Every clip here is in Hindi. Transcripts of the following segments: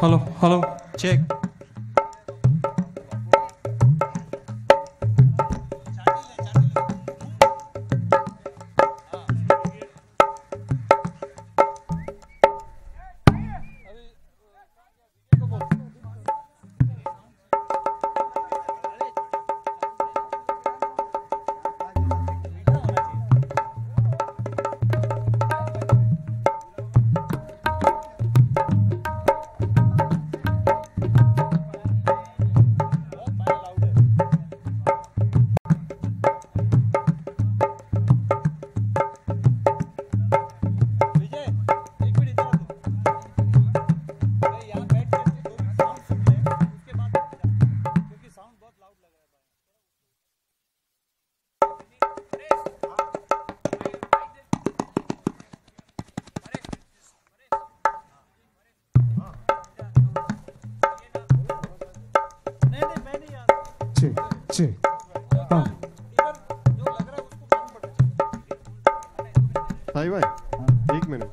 Hello hello check. भाई भाई एक मिनट।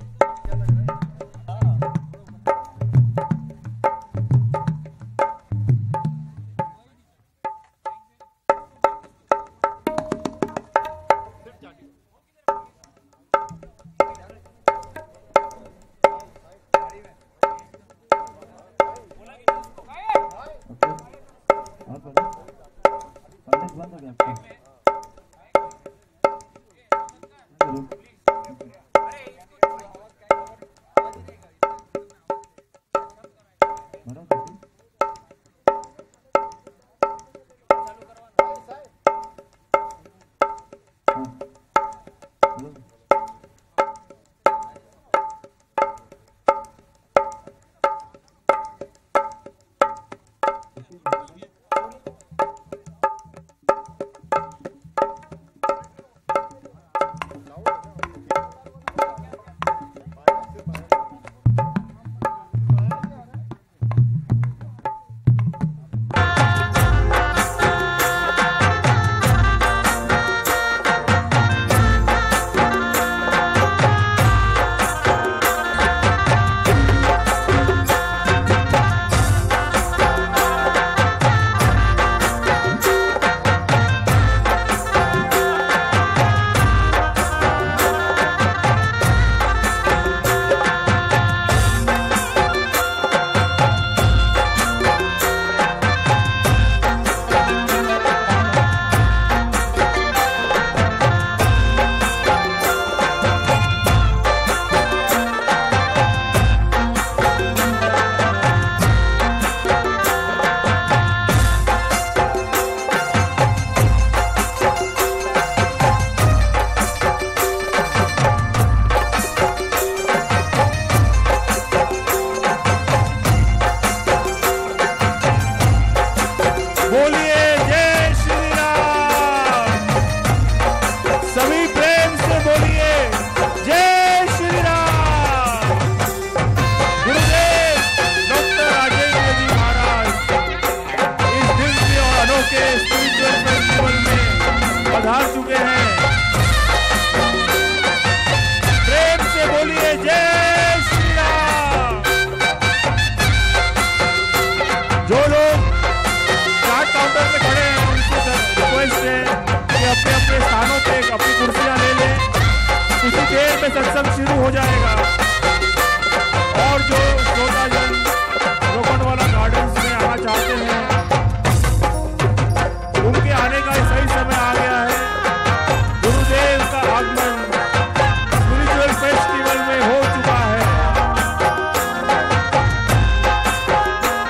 सत्संग शुरू हो जाएगा और जो श्रोताजन रोकड़वाला गार्डन्स में आना चाहते हैं उनके आने का सही समय आ गया है। गुरुदेव का आगमन स्पिरिचुअल फेस्टिवल में हो चुका है,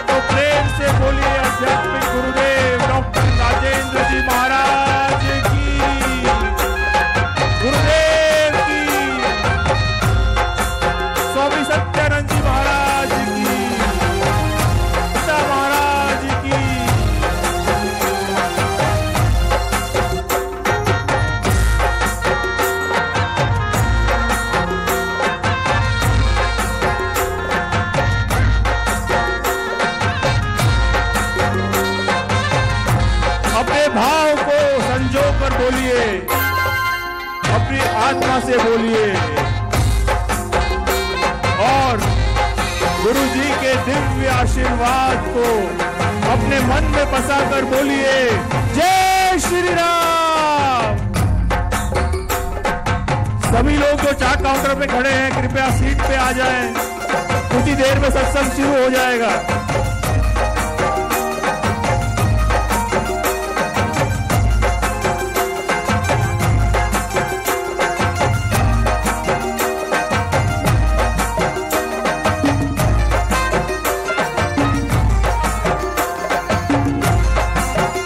तो प्रेम से बोलिए आध्यात्मिक गुरुदेव डॉक्टर राजेंद्र जी महाराज की, गुरुदेव की, स्वामी सत्यानंद जी महाराज की, पिता महाराज की। अपने भाव को संजो कर बोलिए, अपनी आत्मा से बोलिए और गुरु जी के दिव्य आशीर्वाद को अपने मन में बसा कर बोलिए जय श्री राम। सभी लोग जो चाट काउंटर पे खड़े हैं कृपया सीट पे आ जाएं, कुछ ही देर में सत्संग शुरू हो जाएगा।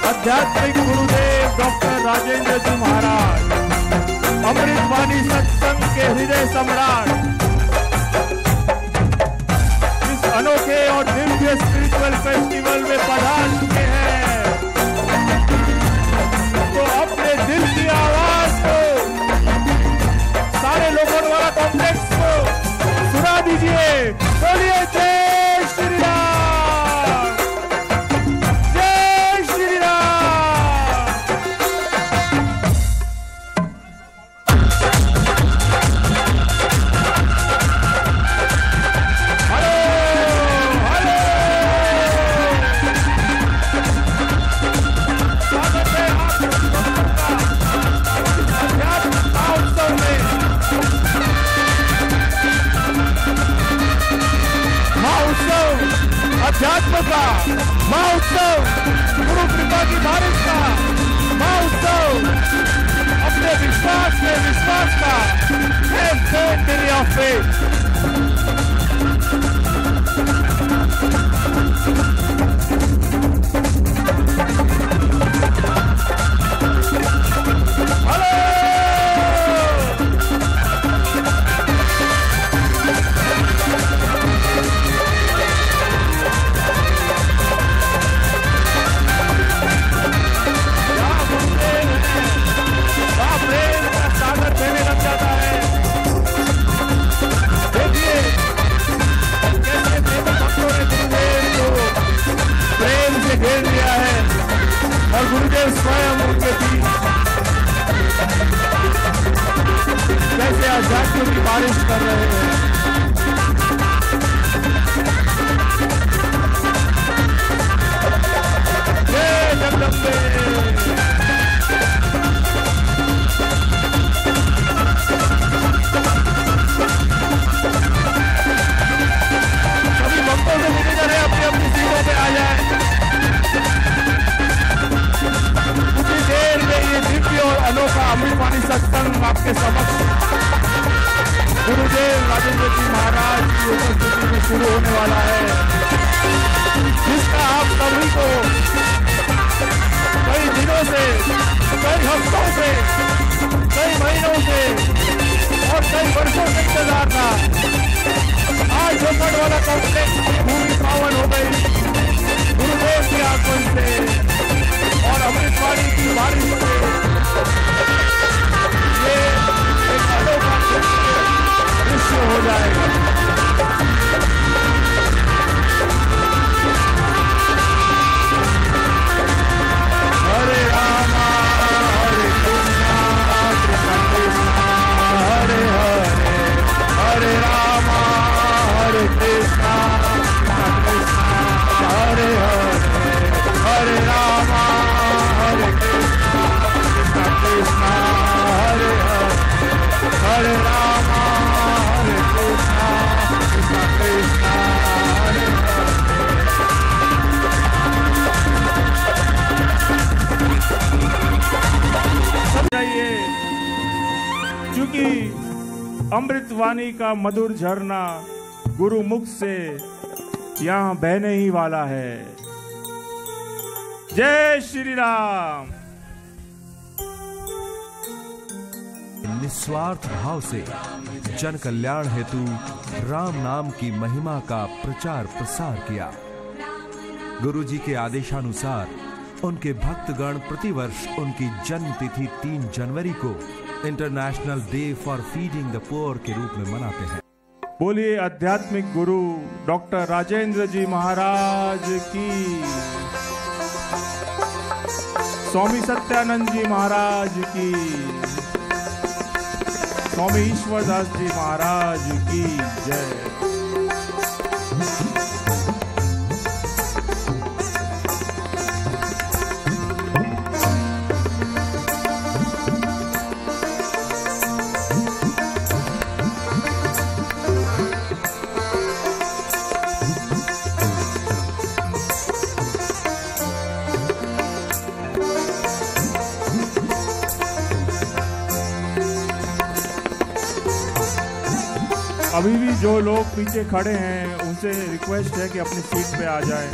आध्यात्मिक गुरुदेव डॉक्टर राजेंद्र जी महाराज, अमृतवाणी सत्संग के हृदय सम्राट, इस अनोखे और दिव्य स्पिरिचुअल फेस्टिवल में पधार चुके हैं, तो अपने दिल की आवाज को सारे लोगों वाला कॉम्प्लेक्स को सुना दीजिए। बोलिए जय श्री राम। अध्यात्म का महोत्सव, गुरु कृपा की बारिश का महोत्सव, अपने विश्वास में विश्वास का और गुरुदेव स्वयं उनके बीच कैसे आध्यात्म की बारिश कर रहे हैं। जय जगदम्बे। सभी भक्तों से निवेदन है अपनी अपनी सीटों पे आ जाए। कुछ देर में ये दिव्य और अनोखा अमृतवाणी सत्संग आपके समक्ष गुरुदेव राजेंद्र जी महाराज की उपस्थिति में शुरू होने वाला है, जिसका आप सभी को कई दिनों से, कई हफ्तों से, कई महीनों से और कई वर्षों से इंतजार था। आज जोकड़ वाला कॉम्प्लेक्स की भूमि पावन हो गई गुरुदेव के आगमन से और अमृतवाणी की बारिश से। ये एक अनोखा दृश्य हो जाएगा। हरे रामा हरे कृष्णा कृष्णा कृष्णा हरे हरे, हरे रामा हरे कृष्णा कृष्णा कृष्णा हरे हरे, हरे रामा हरे कृष्णा कृष्णा कृष्णा हरे हरे, हरे रामा हरे कृष्णा कृष्णा कृष्णा हरे हरे। समझाइए, क्योंकि अमृतवाणी का मधुर झरना गुरु मुख से यहाँ बहने ही वाला है। जय श्री राम। निस्वार्थ भाव से जन कल्याण हेतु राम नाम की महिमा का प्रचार प्रसार किया। गुरु जी के आदेशानुसार उनके भक्तगण प्रतिवर्ष उनकी जन्म तिथि 3 जनवरी को international day for feeding the poor के रूप में मनाते हैं। बोलिए आध्यात्मिक गुरु डॉक्टर राजेंद्र जी महाराज की, स्वामी सत्यानंद जी महाराज की, स्वामी ईश्वरदास जी महाराज की जय। अभी भी जो लोग पीछे खड़े हैं उनसे रिक्वेस्ट है कि अपनी सीट पे आ जाएं।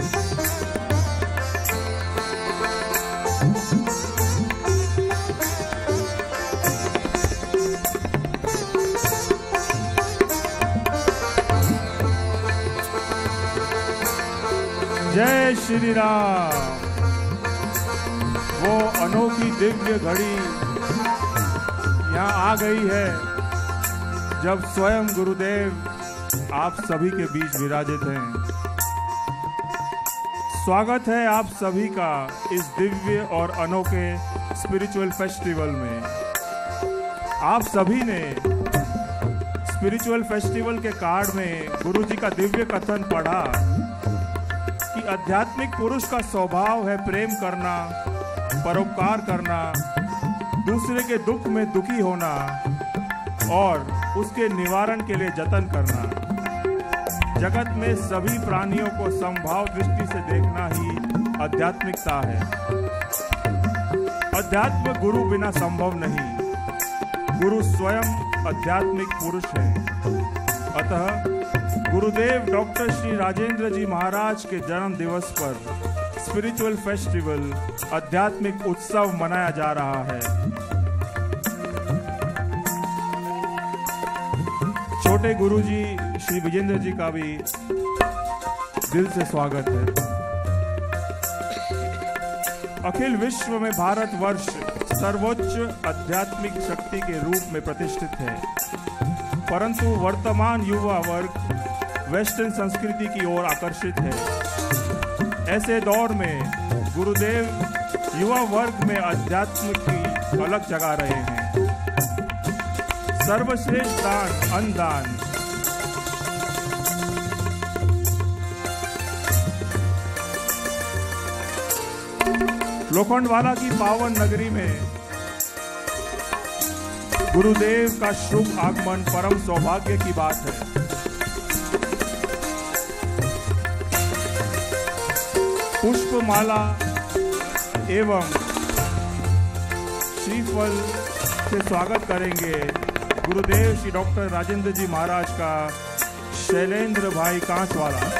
जय श्री राम। वो अनोखी दिव्य घड़ी यहाँ आ गई है जब स्वयं गुरुदेव आप सभी के बीच विराजित हैं। स्वागत है आप सभी का इस दिव्य और अनोखे स्पिरिचुअल फेस्टिवल में। आप सभी ने स्पिरिचुअल फेस्टिवल के कार्ड में गुरु जी का दिव्य कथन पढ़ा कि आध्यात्मिक पुरुष का स्वभाव है प्रेम करना, परोपकार करना, दूसरे के दुख में दुखी होना और उसके निवारण के लिए जतन करना। जगत में सभी प्राणियों को समभाव दृष्टि से देखना ही आध्यात्मिकता है। अध्यात्म गुरु बिना संभव नहीं। गुरु स्वयं आध्यात्मिक पुरुष है। अतः गुरुदेव डॉक्टर श्री राजेंद्र जी महाराज के जन्म दिवस पर स्पिरिचुअल फेस्टिवल आध्यात्मिक उत्सव मनाया जा रहा है। छोटे गुरुजी श्री विजेंद्र जी का भी दिल से स्वागत है। अखिल विश्व में भारतवर्ष सर्वोच्च आध्यात्मिक शक्ति के रूप में प्रतिष्ठित है, परंतु वर्तमान युवा वर्ग वेस्टर्न संस्कृति की ओर आकर्षित है। ऐसे दौर में गुरुदेव युवा वर्ग में अध्यात्म की अलग जगा रहे हैं। सर्वश्रेष्ठ दान अन्नदान। लोखंडवाला की पावन नगरी में गुरुदेव का शुभ आगमन परम सौभाग्य की बात है। पुष्पमाला एवं श्रीफल से स्वागत करेंगे गुरुदेव श्री डॉक्टर राजेंद्र जी महाराज का शैलेंद्र भाई कांचवाला।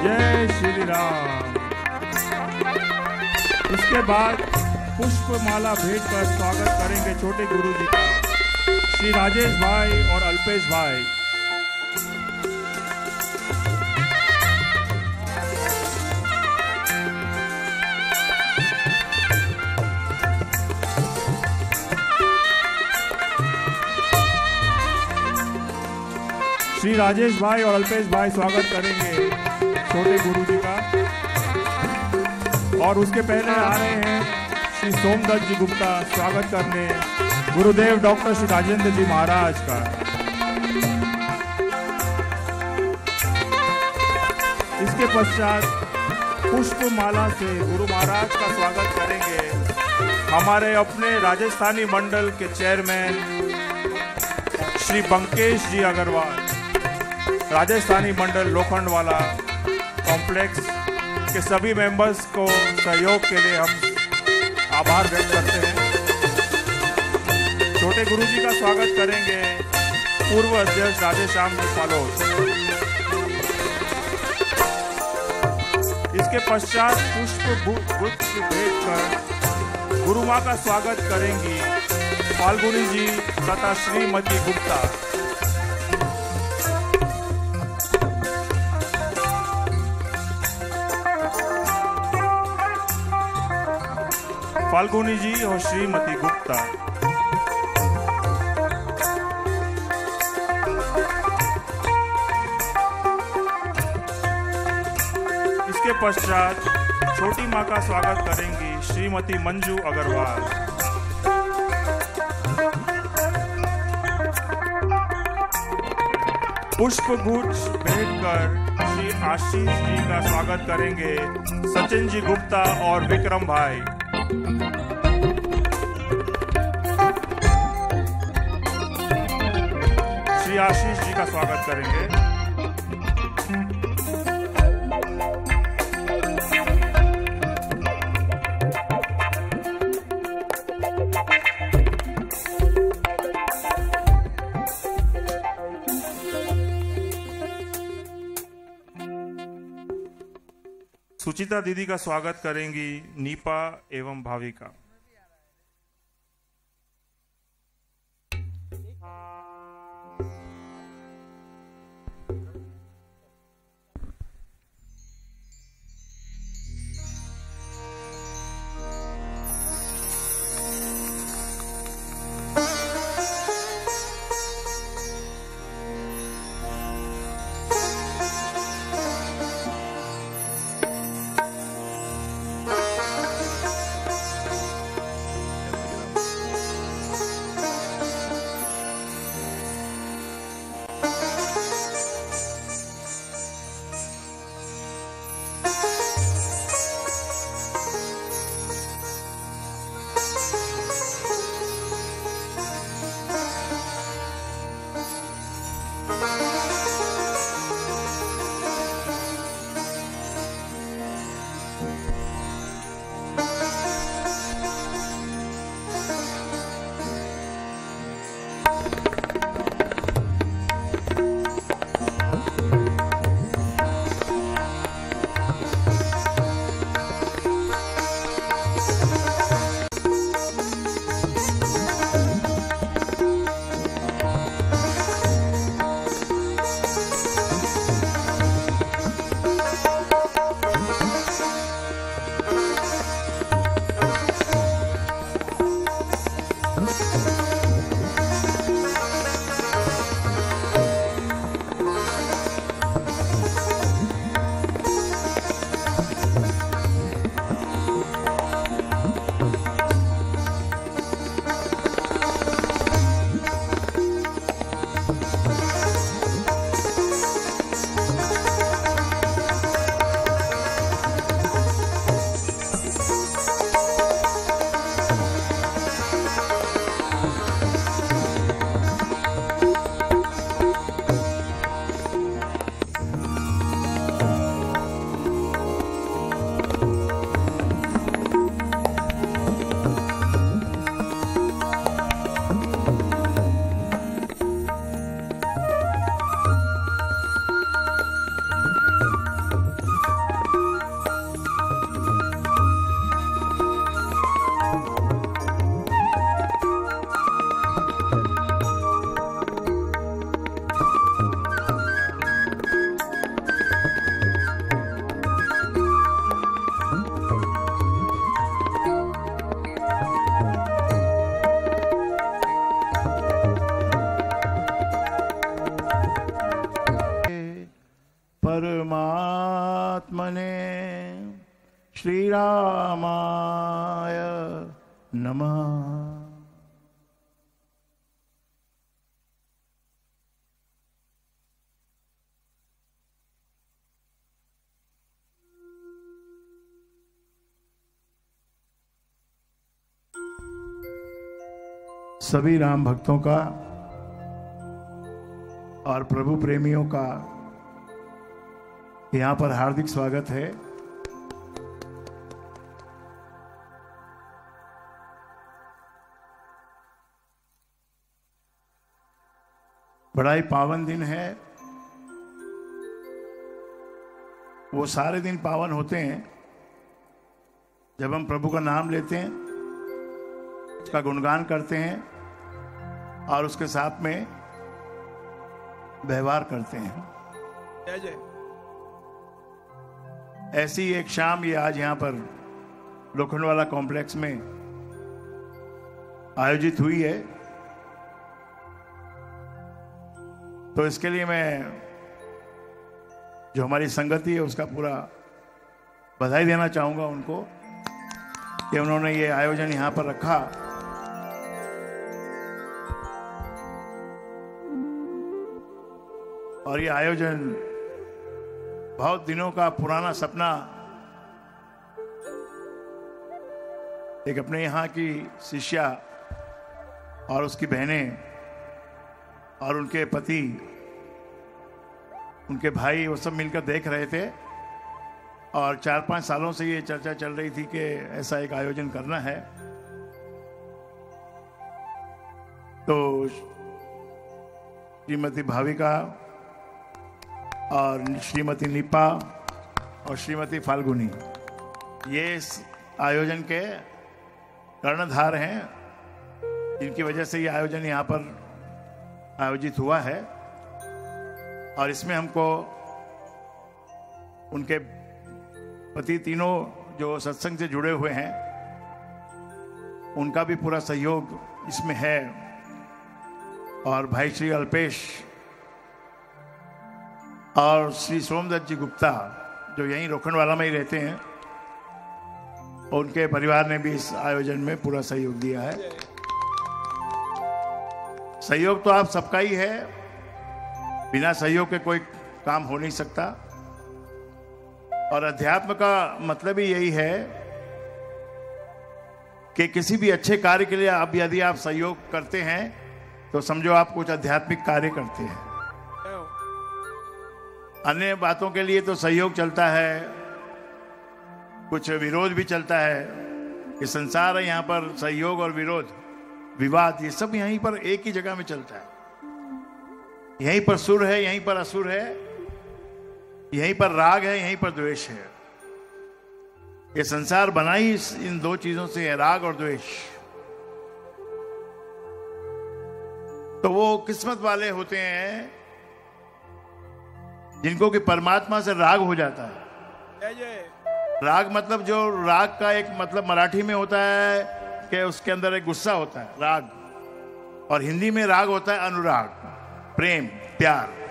जय श्री राम। इसके बाद पुष्पमाला भेंट कर स्वागत करेंगे छोटे गुरु जी का श्री राजेश भाई और अल्पेश भाई। श्री राजेश भाई और अल्पेश भाई स्वागत करेंगे छोटे गुरु जी का। और उसके पहले आ रहे हैं श्री सोमदत्त जी गुप्ता स्वागत करने गुरुदेव डॉक्टर श्री राजेंद्र जी महाराज का। इसके पश्चात पुष्पमाला से गुरु महाराज का स्वागत करेंगे हमारे अपने राजस्थानी मंडल के चेयरमैन श्री बंकेश जी अग्रवाल। राजस्थानी मंडल लोखंडवाला कॉम्प्लेक्स के सभी मेंबर्स को सहयोग के लिए हम आभार व्यक्त करते हैं। छोटे गुरुजी का स्वागत करेंगे पूर्व अध्यक्ष राधेश्याम जी फालोद। इसके पश्चात पुष्प गुच्छ भेंट कर गुरु माँ का स्वागत करेंगी फाल्गुनी जी तथा श्रीमती गुप्ता। फाल्गुनी जी और श्रीमती गुप्ता। तत्पश्चात छोटी मां का स्वागत करेंगी श्रीमती मंजू अग्रवाल। पुष्प गुच्छ भेंटकर श्री आशीष जी का स्वागत करेंगे सचिन जी गुप्ता और विक्रम भाई। श्री आशीष जी का स्वागत करेंगे। सुचिता दीदी का स्वागत करेंगी नीपा एवं भाविका। परमात्मने श्री रामाय नमः। सभी राम भक्तों का और प्रभु प्रेमियों का यहां पर हार्दिक स्वागत है। बड़ा ही पावन दिन है। वो सारे दिन पावन होते हैं जब हम प्रभु का नाम लेते हैं, उसका गुणगान करते हैं और उसके साथ में व्यवहार करते हैं। जय जय। ऐसी एक शाम ये आज यहां पर लोखंडवाला कॉम्प्लेक्स में आयोजित हुई है। तो इसके लिए मैं जो हमारी संगति है उसका पूरा बधाई देना चाहूंगा उनको कि उन्होंने ये आयोजन यहाँ पर रखा। और ये आयोजन बहुत दिनों का पुराना सपना, एक अपने यहाँ की शिष्या और उसकी बहनें और उनके पति, उनके भाई, वो सब मिलकर देख रहे थे। और 4-5 सालों से ये चर्चा चल रही थी कि ऐसा एक आयोजन करना है। तो श्रीमती भाविका और श्रीमती निपा और श्रीमती फाल्गुनी, ये इस आयोजन के कर्णधार हैं, जिनकी वजह से ये आयोजन यहाँ पर आयोजित हुआ है। और इसमें हमको उनके पति तीनों जो सत्संग से जुड़े हुए हैं, उनका भी पूरा सहयोग इसमें है। और भाई श्री अल्पेश और श्री सोमदत्त जी गुप्ता, जो यहीं रोखंडवाला में ही रहते हैं, उनके परिवार ने भी इस आयोजन में पूरा सहयोग दिया है। सहयोग तो आप सबका ही है, बिना सहयोग के कोई काम हो नहीं सकता। और अध्यात्म का मतलब ही यही है कि किसी भी अच्छे कार्य के लिए अब यदि आप सहयोग करते हैं तो समझो आप कुछ आध्यात्मिक कार्य करते हैं। अन्य बातों के लिए तो सहयोग चलता है, कुछ विरोध भी चलता है। ये संसार है, यहाँ पर सहयोग और विरोध, विवाद, ये सब यहीं पर एक ही जगह में चलता है। यहीं पर सुर है, यहीं पर असुर है, यहीं पर राग है, यहीं पर द्वेष है। ये संसार बना ही इन दो चीजों से है, राग और द्वेष। तो वो किस्मत वाले होते हैं जिनको कि परमात्मा से राग हो जाता है। राग मतलब, जो राग का एक मतलब मराठी में होता है कि उसके अंदर एक गुस्सा होता है, राग। और हिंदी में राग होता है अनुराग, प्रेम, प्यार।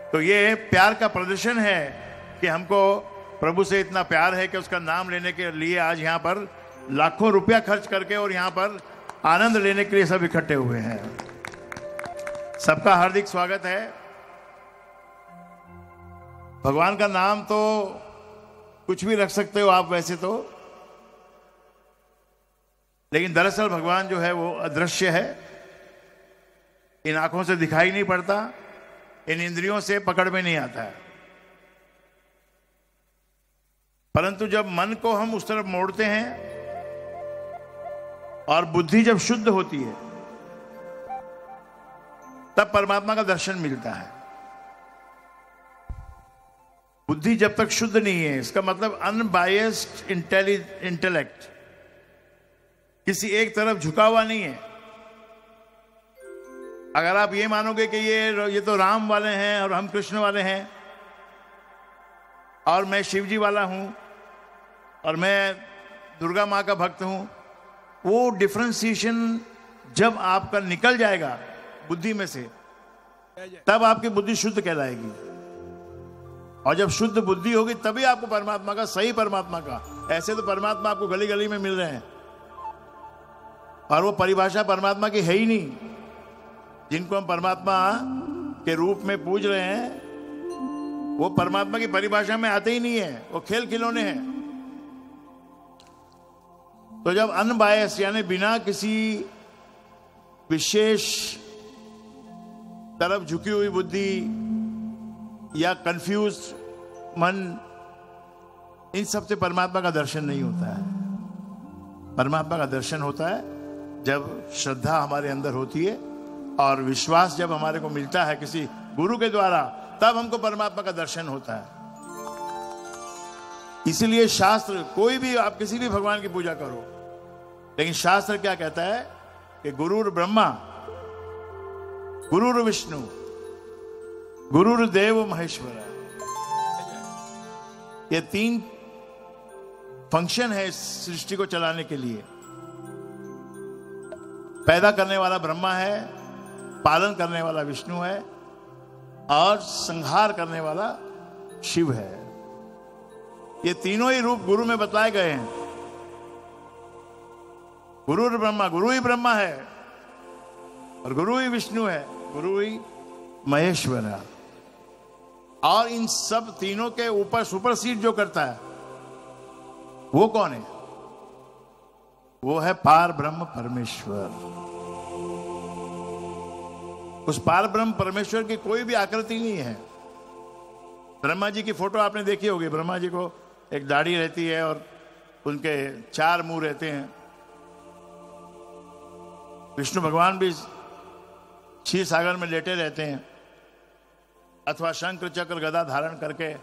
तो ये प्यार का प्रदर्शन है कि हमको प्रभु से इतना प्यार है कि उसका नाम लेने के लिए आज यहाँ पर लाखों रुपया खर्च करके और यहाँ पर आनंद लेने के लिए सब इकट्ठे हुए हैं। सबका हार्दिक स्वागत है। भगवान का नाम तो कुछ भी रख सकते हो आप वैसे तो, लेकिन दरअसल भगवान जो है वो अदृश्य है, इन आंखों से दिखाई नहीं पड़ता, इन इंद्रियों से पकड़ में नहीं आता है। परंतु जब मन को हम उस तरफ मोड़ते हैं और बुद्धि जब शुद्ध होती है, तब परमात्मा का दर्शन मिलता है। बुद्धि जब तक शुद्ध नहीं है, इसका मतलब अनबायस्ड इंटेलेक्ट, किसी एक तरफ झुका हुआ नहीं है। अगर आप ये मानोगे कि ये तो राम वाले हैं और हम कृष्ण वाले हैं और मैं शिव जी वाला हूं और मैं दुर्गा माँ का भक्त हूं, वो डिफरेंशिएशन जब आपका निकल जाएगा बुद्धि में से, तब आपकी बुद्धि शुद्ध कहलाएगी। और जब शुद्ध बुद्धि होगी तभी आपको परमात्मा का, सही परमात्मा का, ऐसे तो परमात्मा आपको गली गली में मिल रहे हैं और वो परिभाषा परमात्मा की है ही नहीं। जिनको हम परमात्मा के रूप में पूज रहे हैं वो परमात्मा की परिभाषा में आते ही नहीं है, वो खेल खिलौने हैं। तो जब अनबायस यानी बिना किसी विशेष तरफ झुकी हुई बुद्धि या कंफ्यूज मन, इन सब से परमात्मा का दर्शन नहीं होता है। परमात्मा का दर्शन होता है जब श्रद्धा हमारे अंदर होती है और विश्वास जब हमारे को मिलता है किसी गुरु के द्वारा, तब हमको परमात्मा का दर्शन होता है। इसीलिए शास्त्र, कोई भी आप किसी भी भगवान की पूजा करो, लेकिन शास्त्र क्या कहता है कि गुरुर ब्रह्मा, गुरुर विष्णु, गुरुर देव महेश्वर। ये 3 फंक्शन है इस सृष्टि को चलाने के लिए। पैदा करने वाला ब्रह्मा है, पालन करने वाला विष्णु है और संहार करने वाला शिव है। ये तीनों ही रूप गुरु में बतलाए गए हैं। गुरु ब्रह्मा, गुरु ही ब्रह्मा है और गुरु ही विष्णु है, गुरु ही महेश्वर है। और इन सब तीनों के ऊपर सुपरसीड जो करता है वो कौन है? वो है पार ब्रह्म परमेश्वर। उस पार ब्रह्म परमेश्वर की कोई भी आकृति नहीं है। ब्रह्मा जी की फोटो आपने देखी होगी। ब्रह्मा जी को एक दाढ़ी रहती है और उनके 4 मुंह रहते हैं। विष्णु भगवान भी क्षीर सागर में लेटे रहते हैं अथवा शंख चक्र गदा धारण करके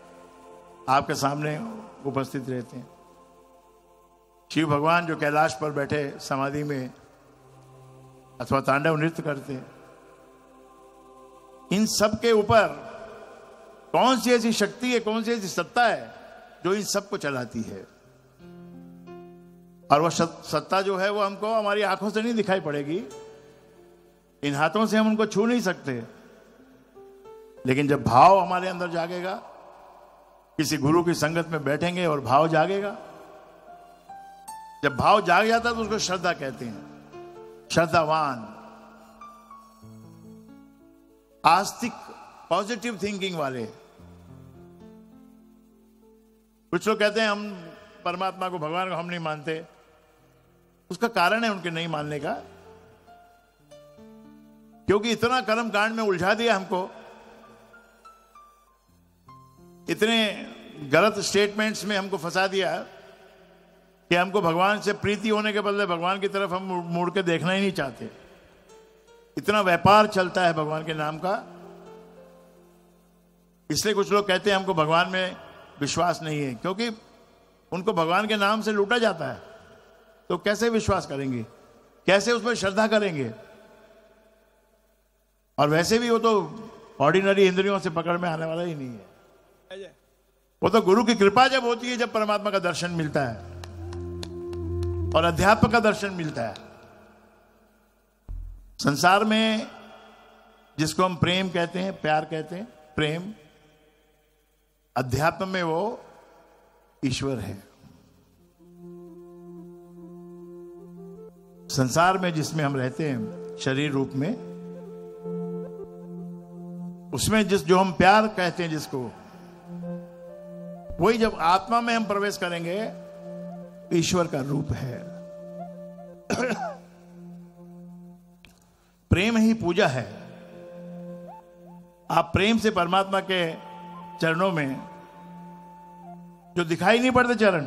आपके सामने उपस्थित रहते हैं। शिव भगवान जो कैलाश पर बैठे समाधि में अथवा तांडव नृत्य करते हैं। इन सब के ऊपर कौन सी ऐसी शक्ति है, कौन सी ऐसी सत्ता है जो इन सबको चलाती है? और वह सत्ता जो है वो हमको हमारी आंखों से नहीं दिखाई पड़ेगी, इन हाथों से हम उनको छू नहीं सकते, लेकिन जब भाव हमारे अंदर जागेगा, किसी गुरु की संगत में बैठेंगे और भाव जागेगा, जब भाव जाग जाता है तो उसको श्रद्धा कहते हैं। श्रद्धावान, आस्तिक, पॉजिटिव थिंकिंग वाले। कुछ लोग कहते हैं हम परमात्मा को, भगवान को हम नहीं मानते। उसका कारण है उनके नहीं मानने का, क्योंकि इतना कर्म कांड में उलझा दिया हमको, इतने गलत स्टेटमेंट्स में हमको फंसा दिया कि हमको भगवान से प्रीति होने के बदले भगवान की तरफ हम मुड़ के देखना ही नहीं चाहते। इतना व्यापार चलता है भगवान के नाम का। इसलिए कुछ लोग कहते हैं हमको भगवान में विश्वास नहीं है, क्योंकि उनको भगवान के नाम से लूटा जाता है। तो कैसे विश्वास करेंगे, कैसे उसमें श्रद्धा करेंगे? और वैसे भी वो तो ऑर्डिनरी इंद्रियों से पकड़ में आने वाला ही नहीं है। वो तो गुरु की कृपा जब होती है, जब परमात्मा का दर्शन मिलता है और अध्यात्म का दर्शन मिलता है। संसार में जिसको हम प्रेम कहते हैं, प्यार कहते हैं, प्रेम, अध्यात्म में वो ईश्वर है। संसार में जिसमें हम रहते हैं शरीर रूप में, उसमें जो हम प्यार कहते हैं जिसको, वही जब आत्मा में हम प्रवेश करेंगे ईश्वर का रूप है। प्रेम ही पूजा है। आप प्रेम से परमात्मा के चरणों में, जो दिखाई नहीं पड़ते चरण,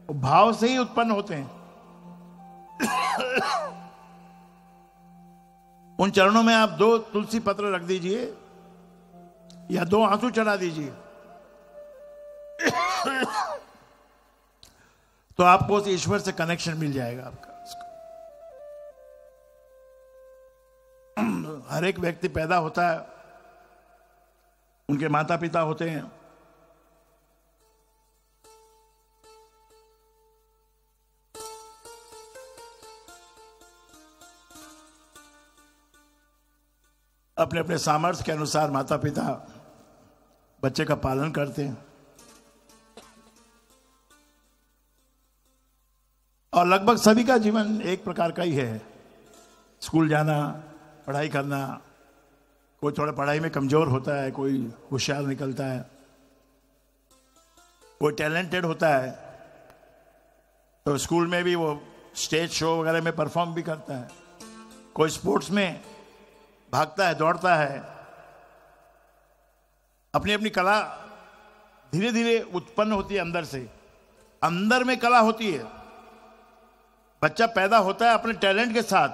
वो भाव से ही उत्पन्न होते हैं। उन चरणों में आप 2 तुलसी पत्र रख दीजिए या 2 आंसू चढ़ा दीजिए, तो आपको उस ईश्वर से कनेक्शन मिल जाएगा आपका। हर एक व्यक्ति पैदा होता है, उनके माता पिता होते हैं, अपने अपने सामर्थ्य के अनुसार माता पिता बच्चे का पालन करते हैं। और लगभग सभी का जीवन एक प्रकार का ही है। स्कूल जाना, पढ़ाई करना, कोई थोड़ा पढ़ाई में कमजोर होता है, कोई होशियार निकलता है, कोई टैलेंटेड होता है, तो स्कूल में भी वो स्टेज शो वगैरह में परफॉर्म भी करता है। कोई स्पोर्ट्स में भागता है, दौड़ता है। अपनी अपनी कला धीरे धीरे उत्पन्न होती है अंदर से। अंदर में कला होती है। बच्चा पैदा होता है अपने टैलेंट के साथ,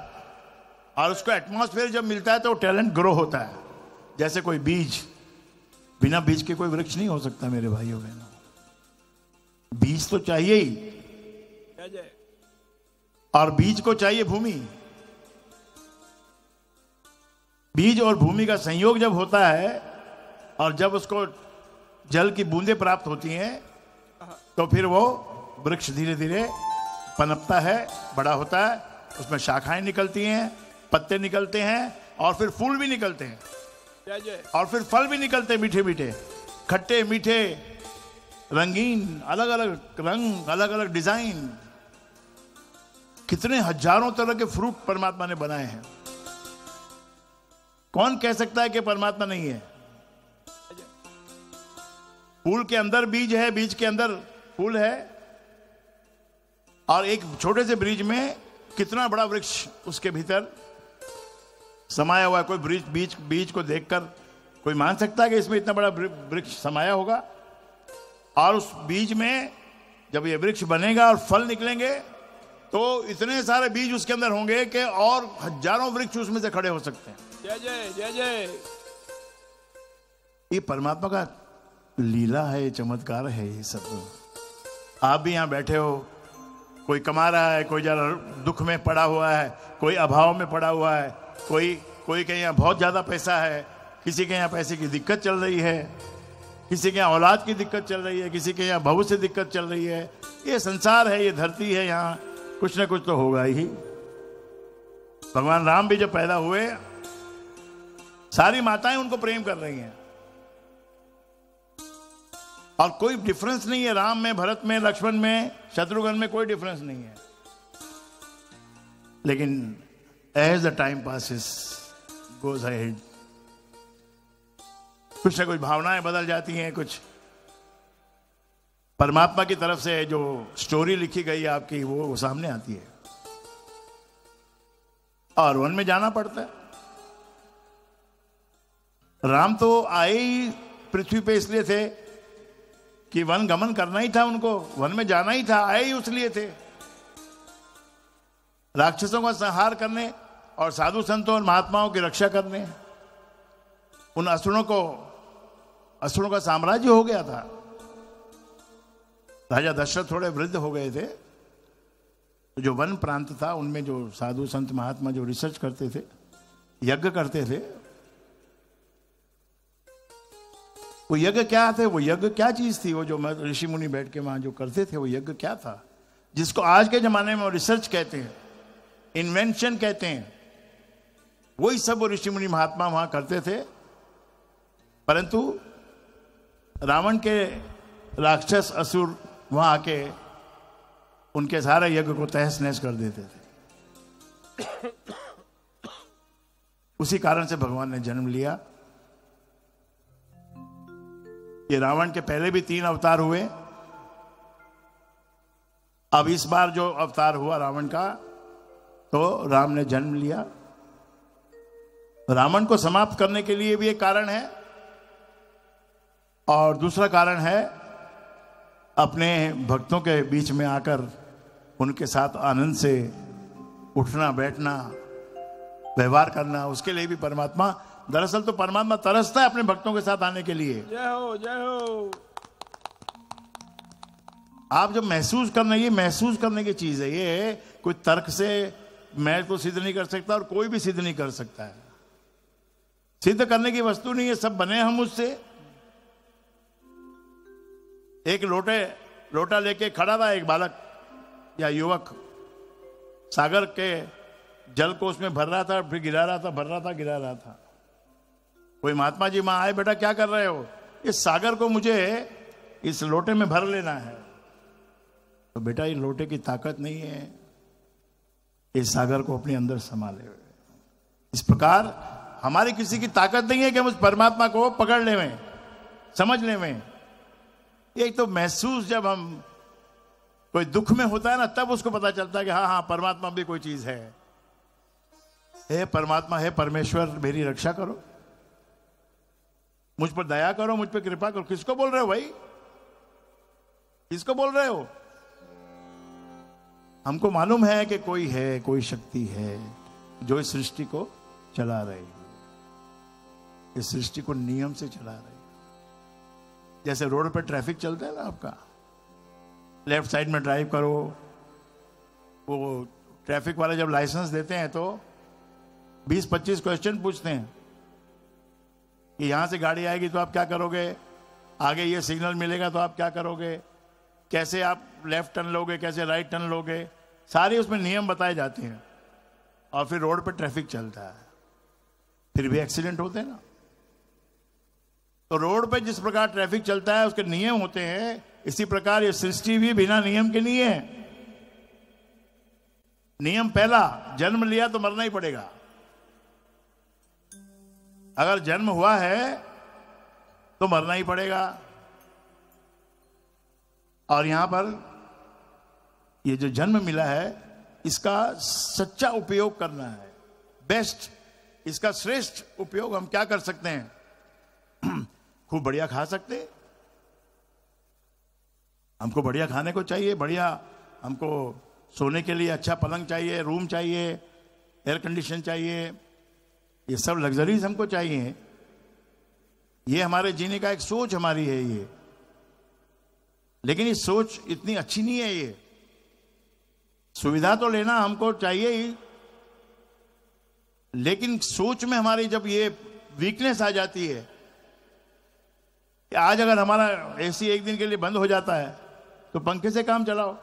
और उसको एटमॉस्फेयर जब मिलता है तो टैलेंट ग्रो होता है। जैसे कोई बीज, बिना बीज के कोई वृक्ष नहीं हो सकता मेरे भाइयों बहनों। बीज तो चाहिए ही, और बीज को चाहिए भूमि। बीज और भूमि का संयोग जब होता है और जब उसको जल की बूंदें प्राप्त होती हैं, तो फिर वो वृक्ष धीरे धीरे पनपता है, बड़ा होता है, उसमें शाखाएं निकलती हैं, पत्ते निकलते हैं, और फिर फूल भी निकलते हैं, और फिर फल भी निकलते हैं, मीठे मीठे, खट्टे मीठे, रंगीन, अलग अलग रंग, अलग अलग डिजाइन, कितने हजारों तरह के फ्रूट परमात्मा ने बनाए हैं। कौन कह सकता है कि परमात्मा नहीं है? फूल के अंदर बीज है, बीज के अंदर फूल है, और एक छोटे से बीज में कितना बड़ा वृक्ष उसके भीतर समाया हुआ है। कोई बीज को देखकर कोई मान सकता है कि इसमें इतना बड़ा वृक्ष समाया होगा? और उस बीज में जब ये वृक्ष बनेगा और फल निकलेंगे तो इतने सारे बीज उसके अंदर होंगे कि और हजारों वृक्ष उसमें से खड़े हो सकते हैं। जय जय जय जय। ये परमात्मा का लीला है, चमत्कार है ये सब। आप भी यहां बैठे हो, कोई कमा रहा है, कोई जरा दुख में पड़ा हुआ है, कोई अभाव में पड़ा हुआ है, कोई के यहाँ बहुत ज्यादा पैसा है, किसी के यहाँ पैसे की दिक्कत चल रही है, किसी के यहाँ औलाद की दिक्कत चल रही है, किसी के यहाँ बहू से दिक्कत चल रही है। ये संसार है, ये धरती है, यहाँ कुछ ना कुछ तो होगा ही। भगवान राम भी जब पैदा हुए, सारी माताएं उनको प्रेम कर रही हैं और कोई डिफरेंस नहीं है। राम में, भरत में, लक्ष्मण में, शत्रुघ्न में कोई डिफरेंस नहीं है। लेकिन as the time passes goes ahead, कुछ ना कुछ भावनाएं बदल जाती हैं, कुछ परमात्मा की तरफ से जो स्टोरी लिखी गई है आपकी वो सामने आती है और वन में जाना पड़ता है। राम तो आए ही पृथ्वी पे इसलिए थे कि वन गमन करना ही था, उनको वन में जाना ही था, आए ही उसलिए थे, राक्षसों का संहार करने और साधु संतों और महात्माओं की रक्षा करने। उन असुरों का साम्राज्य हो गया था। राजा दशरथ थोड़े वृद्ध हो गए थे, तो जो वन प्रांत था उनमें जो साधु संत महात्मा जो रिसर्च करते थे, यज्ञ करते थे, वो यज्ञ क्या थे, वो यज्ञ क्या चीज थी, वो जो ऋषि मुनि बैठ के वहां जो करते थे वो यज्ञ क्या था, जिसको आज के जमाने में रिसर्च कहते हैं, इन्वेंशन कहते हैं, वही सब वो ऋषि मुनि महात्मा वहां करते थे। परंतु रावण के राक्षस असुर वहां आके उनके सारे यज्ञ को तहस नहस कर देते थे। उसी कारण से भगवान ने जन्म लिया। ये रावण के पहले भी 3 अवतार हुए, अब इस बार जो अवतार हुआ रावण का, तो राम ने जन्म लिया। रावण को समाप्त करने के लिए भी एक कारण है, और दूसरा कारण है अपने भक्तों के बीच में आकर उनके साथ आनंद से उठना बैठना व्यवहार करना। उसके लिए भी परमात्मा, दरअसल तो परमात्मा तरसता है अपने भक्तों के साथ आने के लिए। जय हो जय हो। आप जब महसूस करना, ये महसूस करने की चीज है, ये कोई तर्क से मैं तो सिद्ध नहीं कर सकता और कोई भी सिद्ध नहीं कर सकता है। सिद्ध करने की वस्तु नहीं है, सब बने हम उससे। एक लोटा लेके खड़ा था एक बालक या युवक, सागर के जल को उसमें भर रहा था, फिर गिरा रहा था, भर रहा था, गिरा रहा था। कोई महात्मा जी मां आए, बेटा क्या कर रहे हो? इस सागर को मुझे इस लोटे में भर लेना है। तो बेटा ये लोटे की ताकत नहीं है, इस सागर को अपने अंदर संभाले हुए। इस प्रकार हमारी किसी की ताकत नहीं है कि हम उस परमात्मा को पकड़ ले में, समझ ले में। एक तो महसूस जब हम कोई दुख में होता है ना, तब उसको पता चलता है कि हाँ हाँ परमात्मा भी कोई चीज है। हे परमात्मा, हे परमेश्वर, मेरी रक्षा करो, मुझ पर दया करो, मुझ पर कृपा करो। किसको बोल रहे हो भाई? किसको बोल रहे हो? हमको मालूम है कि कोई है, कोई शक्ति है जो इस सृष्टि को चला रही है, इस सृष्टि को नियम से चला रही है। जैसे रोड पर ट्रैफिक चलता है ना, आपका लेफ्ट साइड में ड्राइव करो, वो ट्रैफिक वाले जब लाइसेंस देते हैं तो 20-25 क्वेश्चन पूछते हैं कि यहां से गाड़ी आएगी तो आप क्या करोगे, आगे ये सिग्नल मिलेगा तो आप क्या करोगे, कैसे आप लेफ्ट टर्न लोगे, कैसे राइट टर्न लोगे, सारे उसमें नियम बताए जाते हैं। और फिर रोड पर ट्रैफिक चलता है, फिर भी एक्सीडेंट होते हैं ना। तो रोड पे जिस प्रकार ट्रैफिक चलता है, उसके नियम होते हैं, इसी प्रकार ये सृष्टि भी बिना नियम के नहीं है। नियम पहला, जन्म लिया तो मरना ही पड़ेगा। अगर जन्म हुआ है तो मरना ही पड़ेगा। और यहां पर ये जो जन्म मिला है इसका सच्चा उपयोग करना है, बेस्ट, इसका श्रेष्ठ उपयोग हम क्या कर सकते हैं? खूब बढ़िया खा सकते, हमको बढ़िया खाने को चाहिए, बढ़िया हमको सोने के लिए अच्छा पलंग चाहिए, रूम चाहिए, एयर कंडीशन चाहिए, ये सब लग्जरीज हमको चाहिए। ये हमारे जीने का एक सोच हमारी है ये, लेकिन ये सोच इतनी अच्छी नहीं है। ये सुविधा तो लेना हमको चाहिए ही, लेकिन सोच में हमारी जब ये वीकनेस आ जाती है कि आज अगर हमारा एसी एक दिन के लिए बंद हो जाता है तो पंखे से काम चलाओ।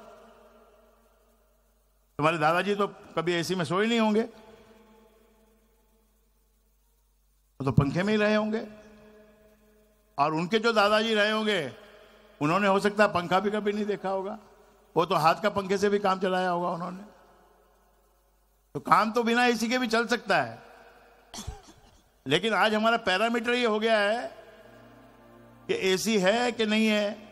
तुम्हारे दादाजी तो कभी एसी में सोए नहीं होंगे, तो पंखे में ही रहे होंगे। और उनके जो दादाजी रहे होंगे उन्होंने हो सकता है पंखा भी कभी नहीं देखा होगा, वो तो हाथ का पंखे से भी काम चलाया होगा उन्होंने। तो काम तो बिना एसी के भी चल सकता है, लेकिन आज हमारा पैरामीटर ये हो गया है कि एसी है कि नहीं है,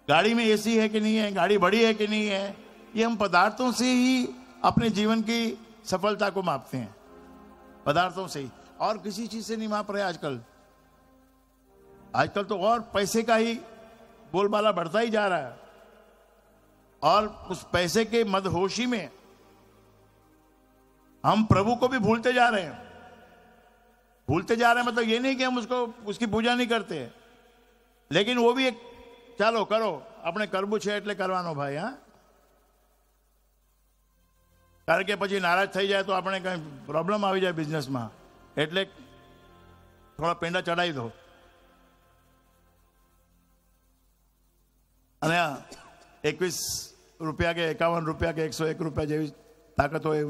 गाड़ी में एसी है कि नहीं है, गाड़ी बड़ी है कि नहीं है। ये हम पदार्थों से ही अपने जीवन की सफलता को मापते हैं, पदार्थों से ही, और किसी चीज से नहीं माप रहे आजकल। आजकल तो और पैसे का ही बोलबाला बढ़ता ही जा रहा है, और उस पैसे के मदहोशी में हम प्रभु को भी भूलते जा रहे हैं। भूलते जा रहे हैं मतलब ये नहीं कि हम उसकी पूजा नहीं करते, लेकिन वो भी एक ચાલો કરો, આપણે કરવું છે એટલે કરવાનો ભાઈ। હા, કારણ કે પછી નારાજ થઈ જાય તો આપણે કઈ પ્રોબ્લેમ આવી જાય બિઝનેસમાં, એટલે થોડા પેંડા ચડાવી દો। અને 21 રૂપિયા કે 51 રૂપિયા કે 101 રૂપિયા જેવી તાકાત હોય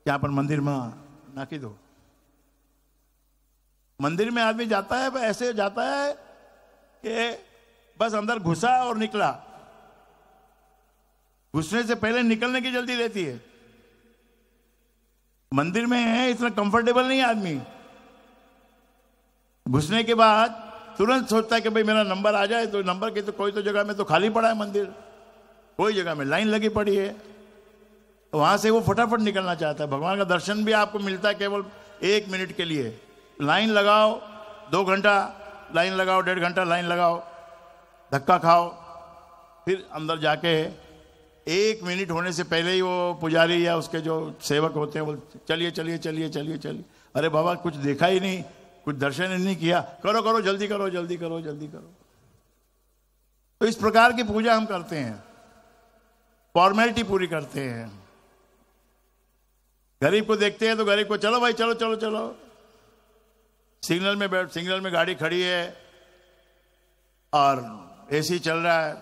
ત્યાં પણ મંદિરમાં નાખી દો। मंदिर में आदमी जाता है, ऐसे जाता है कि बस अंदर घुसा और निकला, घुसने से पहले निकलने की जल्दी रहती है। मंदिर में है इतना कंफर्टेबल नहीं आदमी, घुसने के बाद तुरंत सोचता है कि भाई मेरा नंबर आ जाए, तो नंबर की तो कोई तो जगह में तो खाली पड़ा है मंदिर, कोई जगह में लाइन लगी पड़ी है, तो वहां से वो फटाफट निकलना चाहता है। भगवान का दर्शन भी आपको मिलता है केवल 1 मिनट के लिए। लाइन लगाओ 2 घंटा, लाइन लगाओ 1.5 घंटा, लाइन लगाओ, धक्का खाओ, फिर अंदर जाके 1 मिनट होने से पहले ही वो पुजारी या उसके जो सेवक होते हैं वो चलिए चलिए चलिए चलिए चलिए, अरे बाबा कुछ देखा ही नहीं, कुछ दर्शन ही नहीं किया, करो करो जल्दी करो जल्दी करो जल्दी करो। तो इस प्रकार की पूजा हम करते हैं, फॉर्मेलिटी पूरी करते हैं। गरीब को देखते हैं तो गरीब को चलो भाई चलो चलो चलो, सिग्नल में बैठ, सिग्नल में गाड़ी खड़ी है और एसी चल रहा है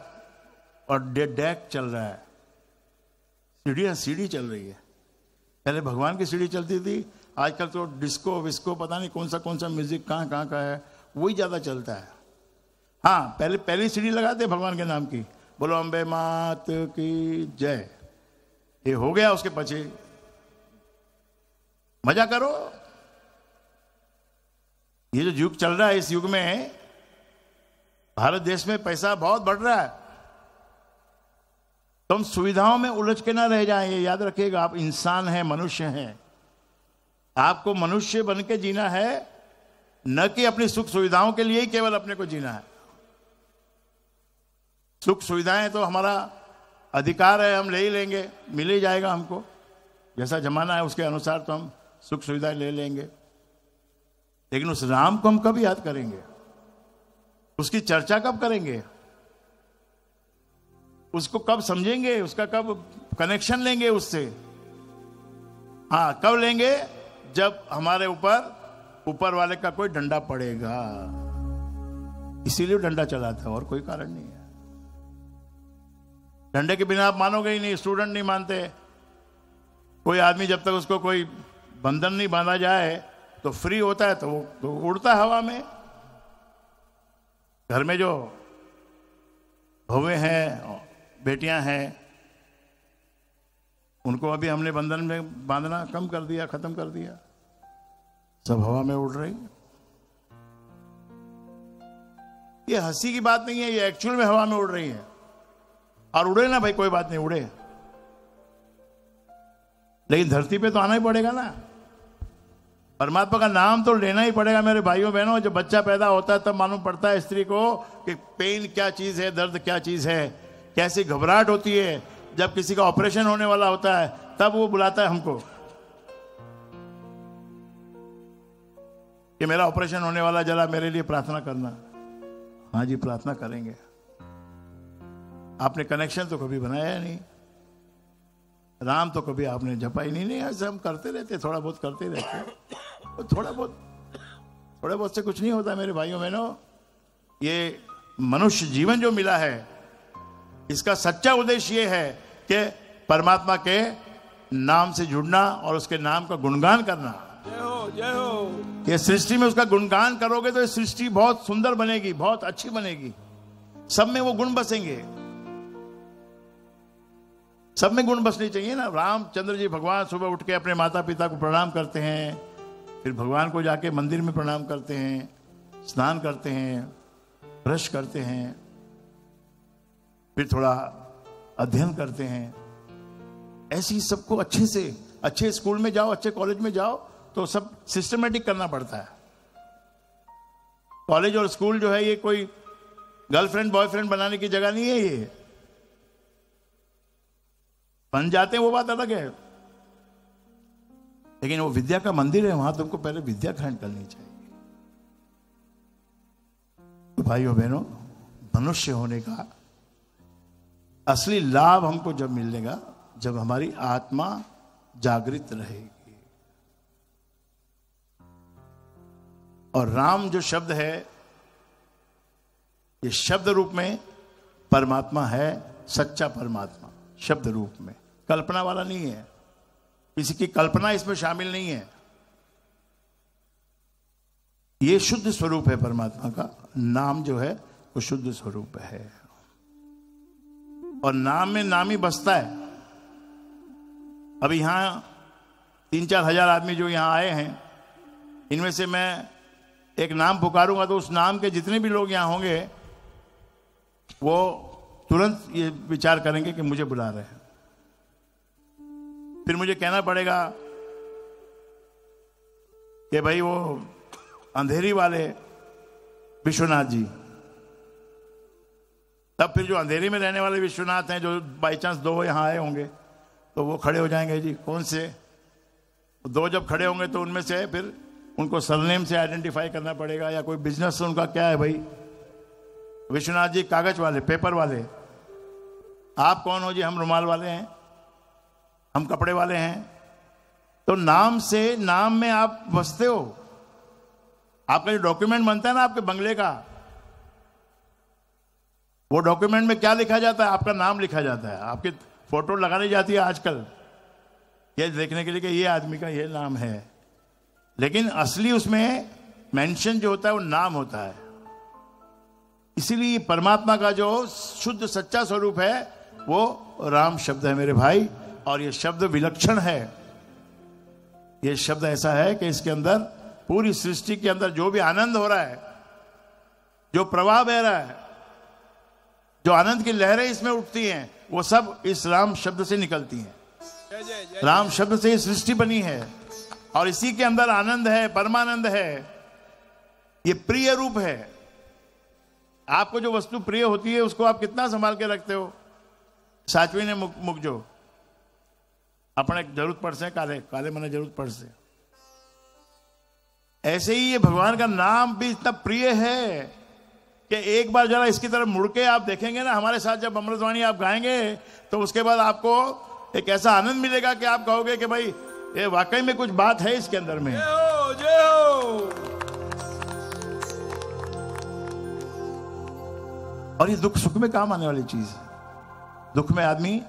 और डेक चल रहा है, सीढ़ी चल रही है। पहले भगवान की सीढ़ी चलती थी, आजकल तो डिस्को विस्को पता नहीं कौन सा म्यूजिक कहाँ का है, वही ज्यादा चलता है। हाँ, पहली सीढ़ी लगाते भगवान के नाम की, बोलो अम्बे मात की जय, ये हो गया, उसके पीछे मजा करो। ये जो युग चल रहा है, इस युग में भारत देश में पैसा बहुत बढ़ रहा है, तो हम सुविधाओं में उलझ के ना रह जाएं। ये याद रखिएगा, आप इंसान हैं, मनुष्य हैं, आपको मनुष्य बन के जीना है, न कि अपनी सुख सुविधाओं के लिए ही केवल अपने को जीना है। सुख सुविधाएं तो हमारा अधिकार है, हम ले ही लेंगे, मिल ही जाएगा हमको, जैसा जमाना है उसके अनुसार तो हम सुख सुविधाएं ले लेंगे। लेकिन उस राम को हम कब याद करेंगे, उसकी चर्चा कब करेंगे, उसको कब समझेंगे, उसका कब कनेक्शन लेंगे उससे? हाँ, कब लेंगे? जब हमारे ऊपर वाले का कोई डंडा पड़ेगा, इसीलिए डंडा चलाता है और कोई कारण नहीं है। डंडे के बिना आप मानोगे ही नहीं, स्टूडेंट नहीं मानते। कोई आदमी जब तक उसको कोई बंधन नहीं बांधा जाए तो फ्री होता है, तो वो तो उड़ता है हवा में। घर में जो बहुएं हैं, बेटियां हैं, उनको अभी हमने बंधन में बांधना कम कर दिया, खत्म कर दिया, सब हवा में उड़ रही। ये हंसी की बात नहीं है, ये एक्चुअल में हवा में उड़ रही है। और उड़े ना भाई, कोई बात नहीं, उड़े, लेकिन धरती पे तो आना ही पड़ेगा ना। परमात्मा का नाम तो लेना ही पड़ेगा मेरे भाइयों बहनों। जब बच्चा पैदा होता है तब मालूम पड़ता है स्त्री को कि पेन क्या चीज है, दर्द क्या चीज है, कैसी घबराहट होती है। जब किसी का ऑपरेशन होने वाला होता है तब वो बुलाता है हमको कि मेरा ऑपरेशन होने वाला, जरा मेरे लिए प्रार्थना करना। हाँ जी, प्रार्थना करेंगे। आपने कनेक्शन तो कभी बनाया नहीं, राम तो कभी आपने जपा ही नहीं। ऐसे हम करते रहते, थोड़ा बहुत करते रहते, तो थोड़ा बहुत से कुछ नहीं होता मेरे भाइयों बहनों। ये मनुष्य जीवन जो मिला है, इसका सच्चा उद्देश्य ये है कि परमात्मा के नाम से जुड़ना और उसके नाम का गुणगान करना। जय हो, जय हो। ये सृष्टि में उसका गुणगान करोगे तो ये सृष्टि बहुत सुंदर बनेगी, बहुत अच्छी बनेगी, सब में वो गुण बसेंगे, सब में गुण बसने चाहिए ना। रामचंद्र जी भगवान सुबह उठ के अपने माता पिता को प्रणाम करते हैं, फिर भगवान को जाके मंदिर में प्रणाम करते हैं, स्नान करते हैं, ब्रश करते हैं, फिर थोड़ा अध्ययन करते हैं। ऐसे ही सबको अच्छे से, अच्छे स्कूल में जाओ, अच्छे कॉलेज में जाओ, तो सब सिस्टमेटिक करना पड़ता है। कॉलेज और स्कूल जो है ये कोई गर्लफ्रेंड बॉयफ्रेंड बनाने की जगह नहीं है। ये बन जाते हैं वो बात अलग है, लेकिन वो विद्या का मंदिर है, वहां तुमको पहले विद्या ग्रहण करनी चाहिए। तो भाइयों बहनों, मनुष्य होने का असली लाभ हमको जब मिलेगा, जब हमारी आत्मा जागृत रहेगी। और राम जो शब्द है, ये शब्द रूप में परमात्मा है, सच्चा परमात्मा शब्द रूप में, कल्पना वाला नहीं है, किसी की कल्पना इसमें शामिल नहीं है। ये शुद्ध स्वरूप है परमात्मा का। नाम जो है वो शुद्ध स्वरूप है, और नाम में नाम ही बसता है। अभी यहां 3-4 हजार आदमी जो यहां आए हैं, इनमें से मैं एक नाम पुकारूंगा तो उस नाम के जितने भी लोग यहां होंगे वो तुरंत ये विचार करेंगे कि मुझे बुला रहे हैं। फिर मुझे कहना पड़ेगा कि भाई वो अंधेरी वाले विश्वनाथ जी, तब फिर जो अंधेरी में रहने वाले विश्वनाथ हैं, जो बाई चांस 2 यहां आए होंगे, तो वो खड़े हो जाएंगे, जी कौन से 2 जब खड़े होंगे तो उनमें से फिर उनको सरनेम से आइडेंटिफाई करना पड़ेगा, या कोई बिजनेस उनका क्या है। भाई विश्वनाथ जी कागज वाले, पेपर वाले, आप कौन हो जी? हम रुमाल वाले हैं, हम कपड़े वाले हैं। तो नाम से, नाम में आप बसते हो। आपका जो डॉक्यूमेंट बनता है ना आपके बंगले का, वो डॉक्यूमेंट में क्या लिखा जाता है? आपका नाम लिखा जाता है। आपकी फोटो लगानी जाती है आजकल, ये देखने के लिए कि ये आदमी का ये नाम है, लेकिन असली उसमें मेंशन जो होता है वो नाम होता है। इसीलिए परमात्मा का जो शुद्ध सच्चा स्वरूप है वो राम शब्द है मेरे भाई, और ये शब्द विलक्षण है। ये शब्द ऐसा है कि इसके अंदर, पूरी सृष्टि के अंदर जो भी आनंद हो रहा है, जो प्रवाह बह रहा है, जो आनंद की लहरें इसमें उठती हैं, वो सब इस राम शब्द से निकलती हैं। राम शब्द से ये सृष्टि बनी है, और इसी के अंदर आनंद है, परमानंद है। ये प्रिय रूप है। आपको जो वस्तु प्रिय होती है उसको आप कितना संभाल के रखते हो? साचवी ने मुख जो अपने जरूरत पड़ से, काले काले मने जरूरत पड़ से, ऐसे ही ये भगवान का नाम भी इतना प्रिय है कि एक बार जरा इसकी तरफ मुड़ के आप देखेंगे ना, हमारे साथ जब अमृतवाणी आप गाएंगे, तो उसके बाद आपको एक ऐसा आनंद मिलेगा कि आप कहोगे कि भाई ये वाकई में कुछ बात है इसके अंदर में। जय हो, जय हो। और ये दुख सुख में काम आने वाली चीज है। दुख में आदमी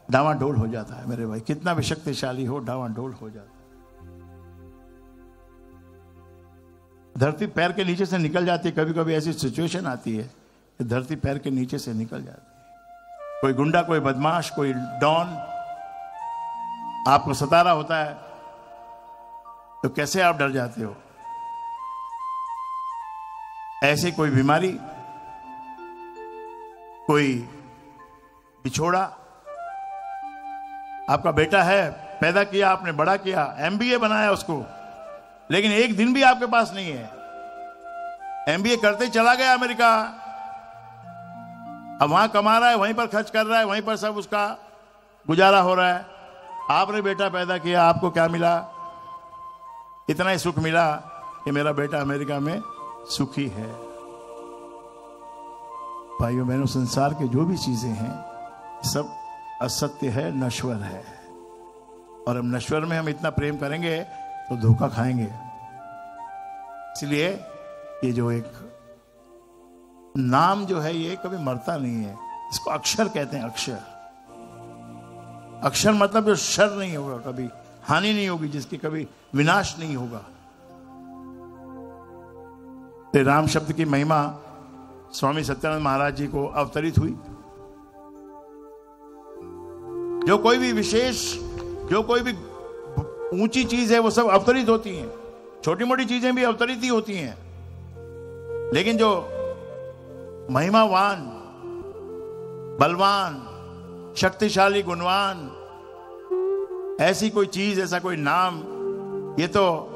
डावाडोल हो जाता है मेरे भाई, कितना भी शक्तिशाली हो, डावाडोल हो जाता है। धरती पैर के नीचे से निकल जाती है। कभी कभी ऐसी सिचुएशन आती है ये धरती पैर के नीचे से निकल जाती है। कोई गुंडा, कोई बदमाश, कोई डॉन आपको सता रहा होता है तो कैसे आप डर जाते हो? ऐसे कोई बीमारी, कोई बिछोड़ा, आपका बेटा है, पैदा किया आपने, बड़ा किया, एमबीए बनाया उसको, लेकिन एक दिन भी आपके पास नहीं है। एमबीए करते चला गया अमेरिका, अब वहां कमा रहा है, वहीं पर खर्च कर रहा है, वहीं पर सब उसका गुजारा हो रहा है। आपने बेटा पैदा किया, आपको क्या मिला? इतना ही सुख मिला कि मेरा बेटा अमेरिका में सुखी है। भाइयों बहनों, संसार के जो भी चीजें हैं सब असत्य है, नश्वर है, और हम नश्वर में हम इतना प्रेम करेंगे तो धोखा खाएंगे। इसलिए ये जो एक नाम जो है ये कभी मरता नहीं है। इसको अक्षर कहते हैं, अक्षर। अक्षर मतलब जो शर नहीं होगा, कभी हानि नहीं होगी, जिसकी कभी विनाश नहीं होगा। तो राम शब्द की महिमा स्वामी सत्यानंद महाराज जी को अवतरित हुई। जो कोई भी विशेष, जो कोई भी ऊंची चीज है वो सब अवतरित होती हैं, छोटी मोटी चीजें भी अवतरित ही होती हैं, लेकिन जो महिमावान, बलवान, शक्तिशाली, गुणवान ऐसी कोई चीज, ऐसा कोई नाम, ये तो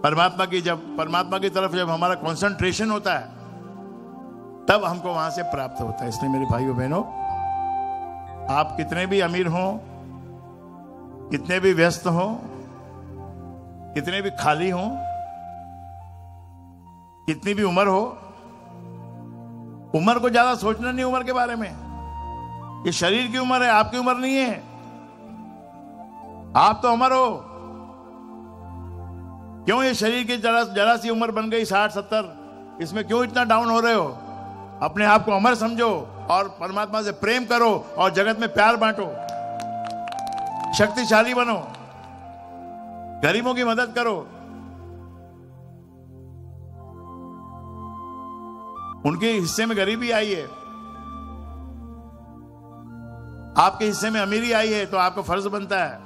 परमात्मा की, जब परमात्मा की तरफ जब हमारा कंसंट्रेशन होता है तब हमको वहां से प्राप्त होता है। इसलिए मेरे भाइयों बहनों, आप कितने भी अमीर हों, कितने भी व्यस्त हों, कितने भी खाली हों, कितनी भी उम्र हो, उम्र को ज्यादा सोचना नहीं। उम्र के बारे में, ये शरीर की उम्र है, आपकी उम्र नहीं है। आप तो अमर हो। क्यों ये शरीर की जरा सी उम्र बन गई 60-70, इसमें क्यों इतना डाउन हो रहे हो? अपने आप को अमर समझो और परमात्मा से प्रेम करो और जगत में प्यार बांटो, शक्तिशाली बनो, गरीबों की मदद करो। उनके हिस्से में गरीबी आई है, आपके हिस्से में अमीरी आई है, तो आपका फर्ज बनता है,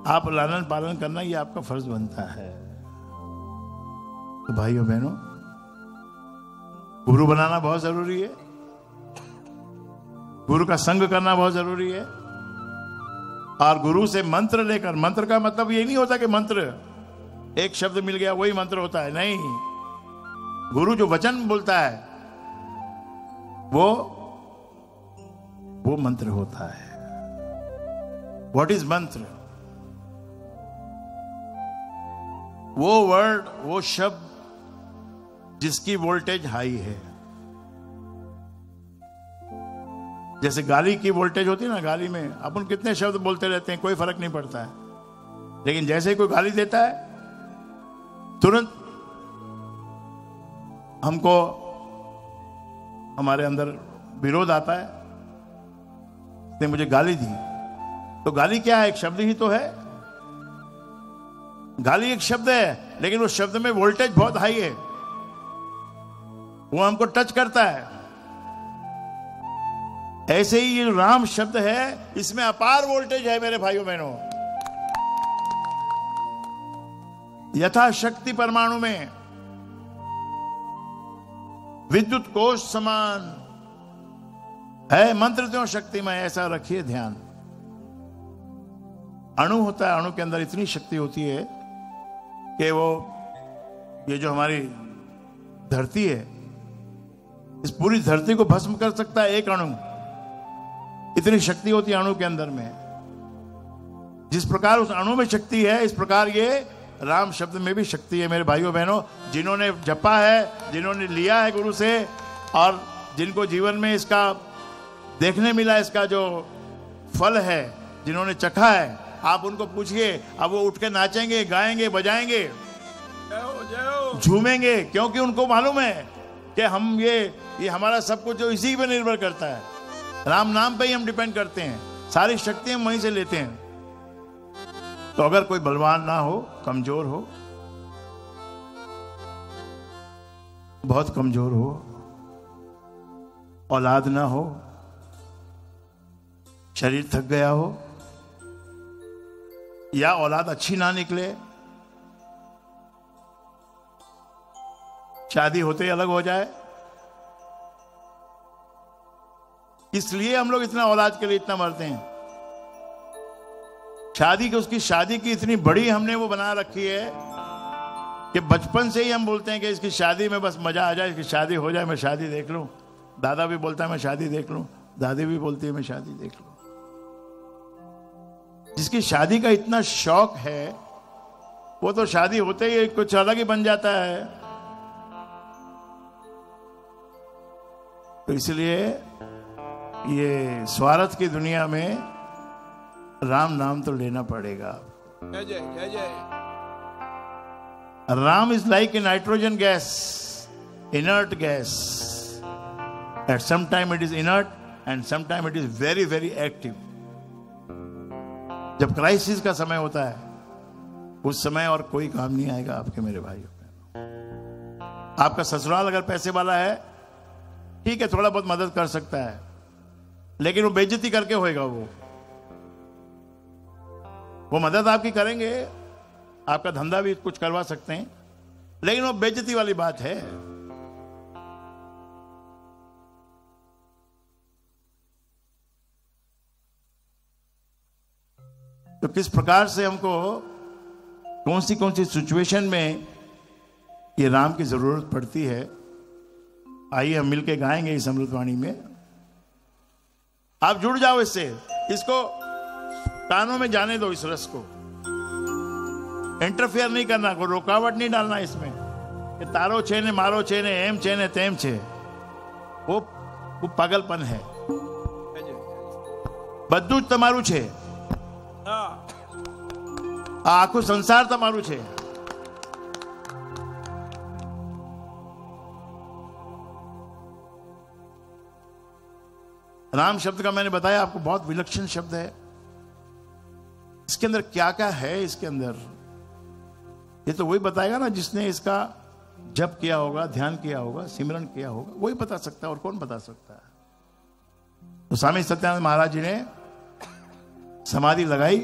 आप लालन पालन करना, ये आपका फर्ज बनता है। तो भाइयों बहनों, गुरु बनाना बहुत जरूरी है, गुरु का संग करना बहुत जरूरी है, और गुरु से मंत्र लेकर, मंत्र का मतलब ये नहीं होता कि मंत्र एक शब्द मिल गया वही मंत्र होता है, नहीं। गुरु जो वचन बोलता है वो मंत्र होता है। व्हाट इज मंत्र? वो वर्ड, वो शब्द जिसकी वोल्टेज हाई है। जैसे गाली की वोल्टेज होती है ना, गाली में अपन कितने शब्द बोलते रहते हैं, कोई फर्क नहीं पड़ता है, लेकिन जैसे ही कोई गाली देता है तुरंत हमको, हमारे अंदर विरोध आता है, उसने मुझे गाली दी। तो गाली क्या है? एक शब्द ही तो है। गाली एक शब्द है, लेकिन उस शब्द में वोल्टेज बहुत हाई है, वो हमको टच करता है। ऐसे ही ये राम शब्द है, इसमें अपार वोल्टेज है मेरे भाइयों बहनों। यथाशक्ति परमाणु में विद्युत कोश समान है, मंत्र त्यों शक्तिमय, ऐसा रखिए ध्यान। अणु होता है, अणु के अंदर इतनी शक्ति होती है कि वो, ये जो हमारी धरती है, इस पूरी धरती को भस्म कर सकता है एक अणु। इतनी शक्ति होती है अणु के अंदर में। जिस प्रकार उस अणु में शक्ति है, इस प्रकार ये राम शब्द में भी शक्ति है मेरे भाइयों बहनों। जिन्होंने जपा है, जिन्होंने लिया है गुरु से, और जिनको जीवन में इसका देखने मिला, इसका जो फल है, जिन्होंने चखा है, आप उनको पूछिए, अब वो उठ के नाचेंगे, गाएंगे, बजाएंगे, झूमेंगे, क्योंकि उनको मालूम है कि हम ये हमारा सब कुछ जो इसी पे निर्भर करता है, राम नाम पे ही हम डिपेंड करते हैं, सारी शक्ति हम वहीं से लेते हैं। तो अगर कोई बलवान ना हो, कमजोर हो, बहुत कमजोर हो, औलाद ना हो, शरीर थक गया हो, या औलाद अच्छी ना निकले, शादी होते ही अलग हो जाए। इसलिए हम लोग इतना औलाद के लिए इतना मरते हैं। शादी की, उसकी शादी की इतनी बड़ी हमने वो बना रखी है कि बचपन से ही हम बोलते हैं कि इसकी शादी में बस मजा आ जाए, इसकी शादी हो जाए, मैं शादी देख लूं। दादा भी बोलता है मैं शादी देख लूं, दादी भी बोलती है मैं शादी देख लूं। जिसकी शादी का इतना शौक है वो तो शादी होते ही कुछ अलग ही बन जाता है। तो इसलिए ये स्वार्थ की दुनिया में राम नाम तो लेना पड़ेगा। जय जय जय जय। Ram is like a nitrogen gas, inert gas. At some time it is inert and sometime it is very very active. जब क्राइसिस का समय होता है उस समय और कोई काम नहीं आएगा आपके मेरे भाइयों। आपका ससुराल अगर पैसे वाला है ठीक है, थोड़ा बहुत मदद कर सकता है, लेकिन वो बेइज्जती करके होएगा। वो मदद आपकी करेंगे, आपका धंधा भी कुछ करवा सकते हैं, लेकिन वो बेइज्जती वाली बात है। तो किस प्रकार से हमको कौन सी सिचुएशन में ये राम की जरूरत पड़ती है, आइए हम मिलके गाएंगे इस अमृतवाणी में। आप जुड़ जाओ इससे, इसको कानों में जाने दो, इस रस को इंटरफेयर नहीं करना, कोई रुकावट नहीं डालना इसमें कि तारो छे ने मारो छे ने एम छे ने तेम छे। वो पागलपन है। બધું જ તમારું છે, આ આખું સંસાર તમારું છે। राम शब्द का मैंने बताया आपको बहुत विलक्षण शब्द है। इसके अंदर क्या क्या है, इसके अंदर ये तो वही बताएगा ना जिसने इसका जप किया होगा, ध्यान किया होगा, सिमरन किया होगा, वही बता सकता है, और कौन बता सकता है। तो स्वामी सत्यानंद महाराज जी ने समाधि लगाई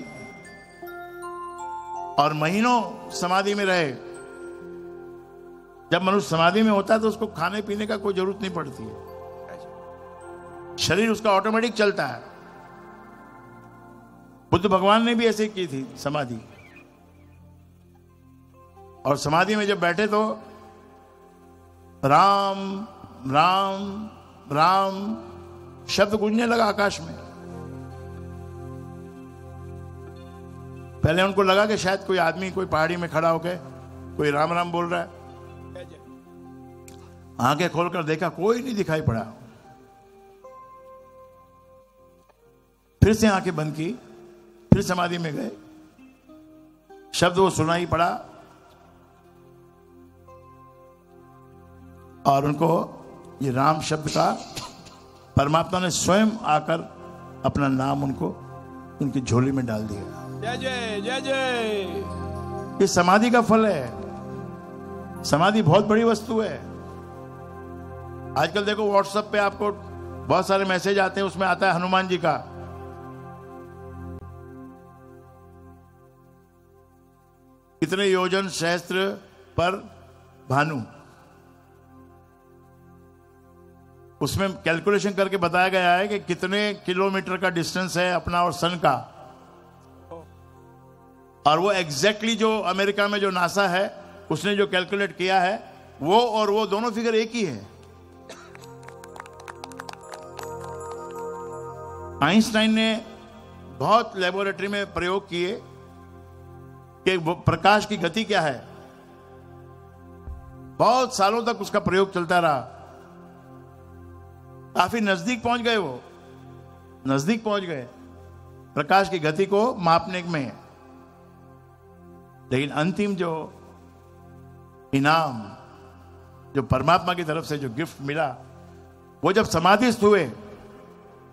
और महीनों समाधि में रहे। जब मनुष्य समाधि में होता है तो उसको खाने पीने का कोई जरूरत नहीं पड़ती है, शरीर उसका ऑटोमेटिक चलता है। बुद्ध भगवान ने भी ऐसे की थी समाधि, और समाधि में जब बैठे तो राम राम राम शब्द गूंजने लगा आकाश में। पहले उनको लगा कि शायद कोई आदमी कोई पहाड़ी में खड़ा होकर कोई राम राम बोल रहा है। आंखें खोलकर देखा, कोई नहीं दिखाई पड़ा। फिर से आंखें बंद की, फिर समाधि में गए, शब्द वो सुनाई पड़ा और उनको ये राम शब्द का परमात्मा ने स्वयं आकर अपना नाम उनको उनकी झोली में डाल दिया। जय जय जय जय। ये समाधि का फल है। समाधि बहुत बड़ी वस्तु है। आजकल देखो व्हाट्सएप पे आपको बहुत सारे मैसेज आते हैं, उसमें आता है हनुमान जी का। कितने योजन सहस्त्र पर भानु, उसमें कैलकुलेशन करके बताया गया है कि कितने किलोमीटर का डिस्टेंस है अपना और सन का। और वो एग्जैक्टली जो अमेरिका में जो नासा है उसने जो कैलकुलेट किया है, वो और वो दोनों फिगर एक ही है। आइंस्टाइन ने बहुत लेबोरेटरी में प्रयोग किए कि प्रकाश की गति क्या है। बहुत सालों तक उसका प्रयोग चलता रहा, काफी नजदीक पहुंच गए, वो नजदीक पहुंच गए प्रकाश की गति को मापने में। लेकिन अंतिम जो इनाम, जो परमात्मा की तरफ से जो गिफ्ट मिला, वो जब समाधिस्थ हुए,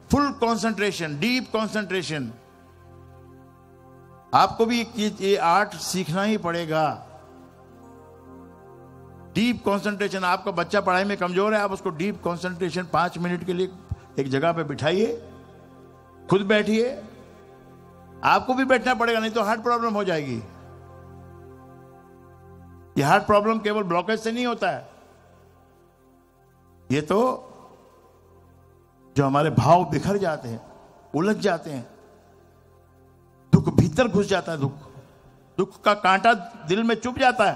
फुल कंसंट्रेशन, डीप कंसंट्रेशन। आपको भी ये आर्ट सीखना ही पड़ेगा। Deep concentration. आपका बच्चा पढ़ाई में कमजोर है, आप उसको डीप कंसंट्रेशन 5 मिनट के लिए एक जगह पे बिठाइए, खुद बैठिए। आपको भी बैठना पड़ेगा, नहीं तो हार्ट प्रॉब्लम हो जाएगी। ये हार्ट प्रॉब्लम केवल ब्लॉकेज से नहीं होता है, ये तो जो हमारे भाव बिखर जाते हैं, उलझ जाते हैं, दुख भीतर घुस जाता है, दुख का कांटा दिल में चुभ जाता है,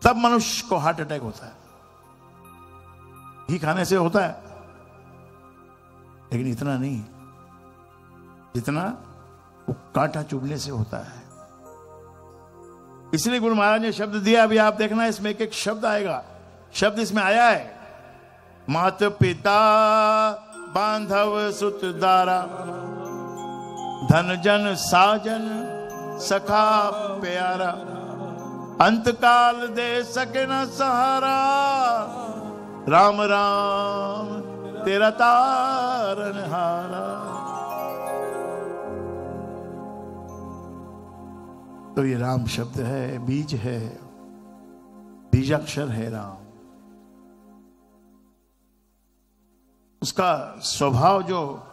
तब मनुष्य को हार्ट अटैक होता है। घी खाने से होता है, लेकिन इतना नहीं जितना वो कांटा चुभने से होता है। इसलिए गुरु महाराज ने शब्द दिया, अभी आप देखना इसमें एक एक शब्द आएगा। शब्द इसमें आया है, माता पिता बांधव सुत दारा, धन जन साजन सखा प्यारा, अंतकाल दे सके न सहारा, राम राम तेरा तारन हारा। तो ये राम शब्द है, बीज है, बीजाक्षर है राम। उसका स्वभाव जो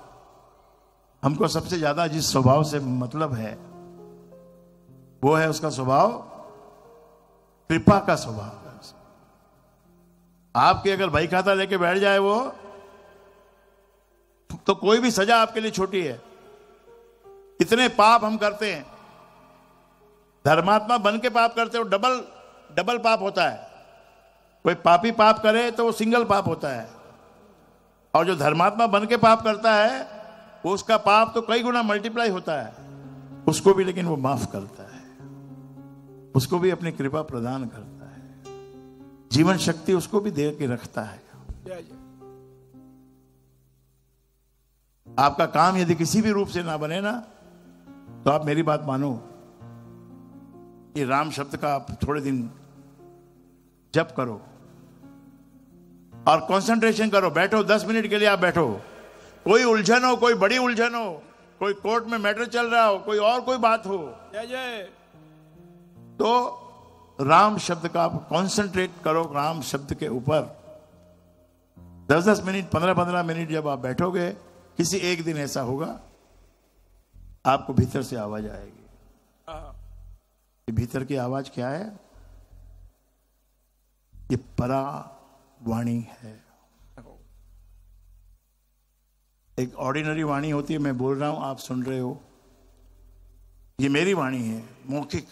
हमको सबसे ज्यादा जिस स्वभाव से मतलब है, वो है उसका स्वभाव कृपा का स्वभाव है। आपके अगर भाई खाता लेके बैठ जाए वो, तो कोई भी सजा आपके लिए छोटी है। इतने पाप हम करते हैं, धर्मात्मा बन के पाप करते हो, डबल पाप होता है। कोई पापी पाप करे तो वो सिंगल पाप होता है, और जो धर्मात्मा बन के पाप करता है वो उसका पाप तो कई गुना मल्टीप्लाई होता है। उसको भी लेकिन वो माफ करता है, उसको भी अपनी कृपा प्रदान करता है, जीवन शक्ति उसको भी दे के रखता है। आपका काम यदि किसी भी रूप से ना बने ना, तो आप मेरी बात मानो, ये राम शब्द का आप थोड़े दिन जप करो और कंसंट्रेशन करो। बैठो 10 मिनट के लिए, आप बैठो। कोई उलझन हो, कोई बड़ी उलझन हो, कोई कोर्ट में मैटर चल रहा हो, कोई और कोई बात हो, तो राम शब्द का आप कंसंट्रेट करो। राम शब्द के ऊपर 10-10 मिनट, 15-15 मिनट जब आप बैठोगे, किसी एक दिन ऐसा होगा आपको भीतर से आवाज आएगी। ये भीतर की आवाज क्या है? ये परा वाणी है। एक ऑर्डिनरी वाणी होती है, मैं बोल रहा हूं, आप सुन रहे हो, ये मेरी वाणी है, मौखिक,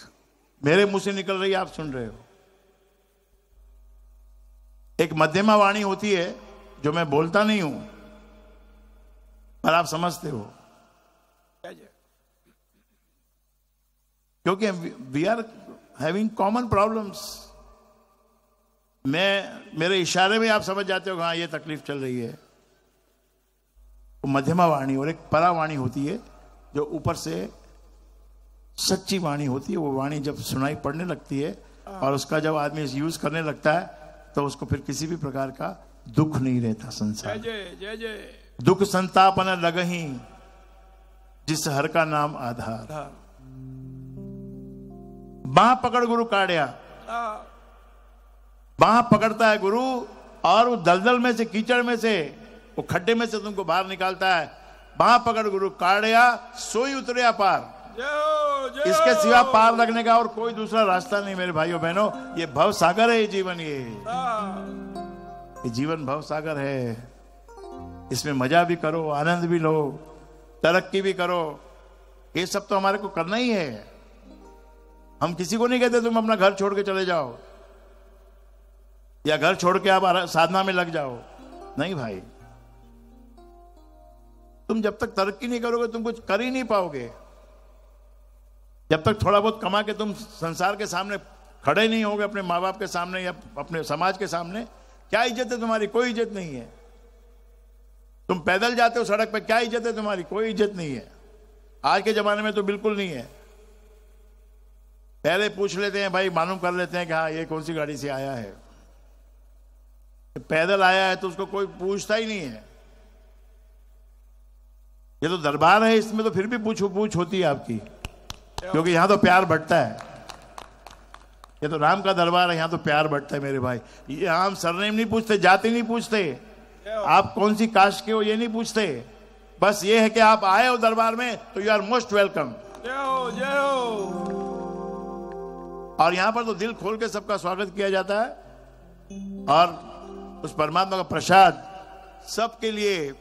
मेरे मुंह से निकल रही है, आप सुन रहे हो। एक मध्यमा वाणी होती है जो मैं बोलता नहीं हूं पर आप समझते हो, क्योंकि we are having common problems. मेरे इशारे में आप समझ जाते हो, हाँ ये तकलीफ चल रही है। वो मध्यमा वाणी, और एक परा वाणी होती है जो ऊपर से सच्ची वाणी होती है। वो वाणी जब सुनाई पड़ने लगती है और उसका जब आदमी यूज करने लगता है, तो उसको फिर किसी भी प्रकार का दुख नहीं रहता संसार। जय जय। दुख संतापन लगही जिस हर का नाम आधार। बाह पकड़ गुरु काढ़िया, बाह पकड़ता है गुरु, और वो दलदल में से, कीचड़ में से, वो खड्डे में से तुमको बाहर निकालता है। बाह पकड़ गुरु काढ़िया, सोई उतरिया पार। इसके सिवा पार लगने का और कोई दूसरा रास्ता नहीं मेरे भाइयों बहनों। ये भव सागर है, ये जीवन, ये जीवन भव सागर है। इसमें मजा भी करो, आनंद भी लो, तरक्की भी करो। ये सब तो हमारे को करना ही है। हम किसी को नहीं कहते तुम अपना घर छोड़ के चले जाओ या घर छोड़ के आप साधना में लग जाओ। नहीं भाई, तुम जब तक तरक्की नहीं करोगे तुम कुछ कर ही नहीं पाओगे। जब तक थोड़ा बहुत कमा के तुम संसार के सामने खड़े नहीं होगे, अपने माँ बाप के सामने या अपने समाज के सामने, क्या इज्जत है तुम्हारी? कोई इज्जत नहीं है। तुम पैदल जाते हो सड़क पे, क्या इज्जत है तुम्हारी? कोई इज्जत नहीं है। आज के जमाने में तो बिल्कुल नहीं है। पहले पूछ लेते हैं भाई, मालूम कर लेते हैं कि हाँ ये कौन सी गाड़ी से आया है। पैदल आया है तो उसको कोई पूछता ही नहीं है। ये तो दरबार है, इसमें तो फिर भी पूछ होती है आपकी, क्योंकि यहां तो प्यार बढ़ता है। ये तो राम का दरबार है, यहाँ तो प्यार बढ़ता है मेरे भाई। यहाँ हम सरनेम नहीं पूछते, जाति नहीं पूछते, आप कौन सी कास्ट के हो ये नहीं पूछते, बस ये है कि आप आए हो दरबार में तो यू आर मोस्ट वेलकम। जय हो। और यहां पर तो दिल खोल के सबका स्वागत किया जाता है और उस परमात्मा का प्रसाद सबके लिए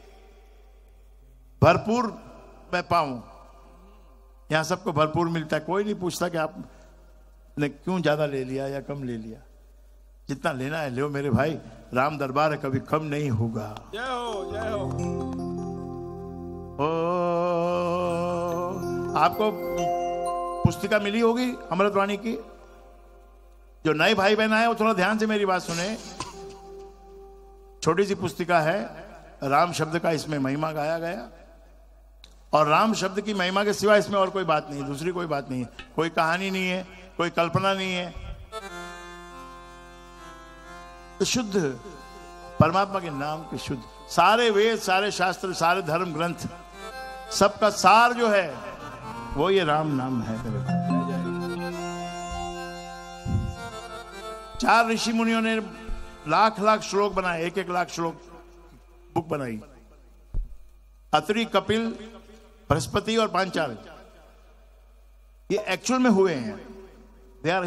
भरपूर मैं पाऊं। यहां सबको भरपूर मिलता है, कोई नहीं पूछता कि आपने क्यों ज्यादा ले लिया या कम ले लिया। जितना लेना है लो मेरे भाई, राम दरबार है, कभी कम नहीं होगा। जय हो, जय हो। ओ, आपको पुस्तिका मिली होगी अमृतवाणी की। जो नए भाई बहन आए वो थोड़ा ध्यान से मेरी बात सुने। छोटी सी पुस्तिका है, राम शब्द का इसमें महिमा गाया गया और राम शब्द की महिमा के सिवा इसमें और कोई बात नहीं, दूसरी कोई बात नहीं है, कोई कहानी नहीं है, कोई कल्पना नहीं है। तो शुद्ध परमात्मा के नाम के शुद्ध सारे वेद, सारे शास्त्र, सारे धर्म ग्रंथ, सबका सार जो है वो ये राम नाम है। 4 ऋषि मुनियों ने लाख लाख श्लोक बनाए, 1-1 लाख श्लोक बुक बनाई। अत्रि, कपिल, बृहस्पति और पांचाल, ये एक्चुअल में हुए हैं। They are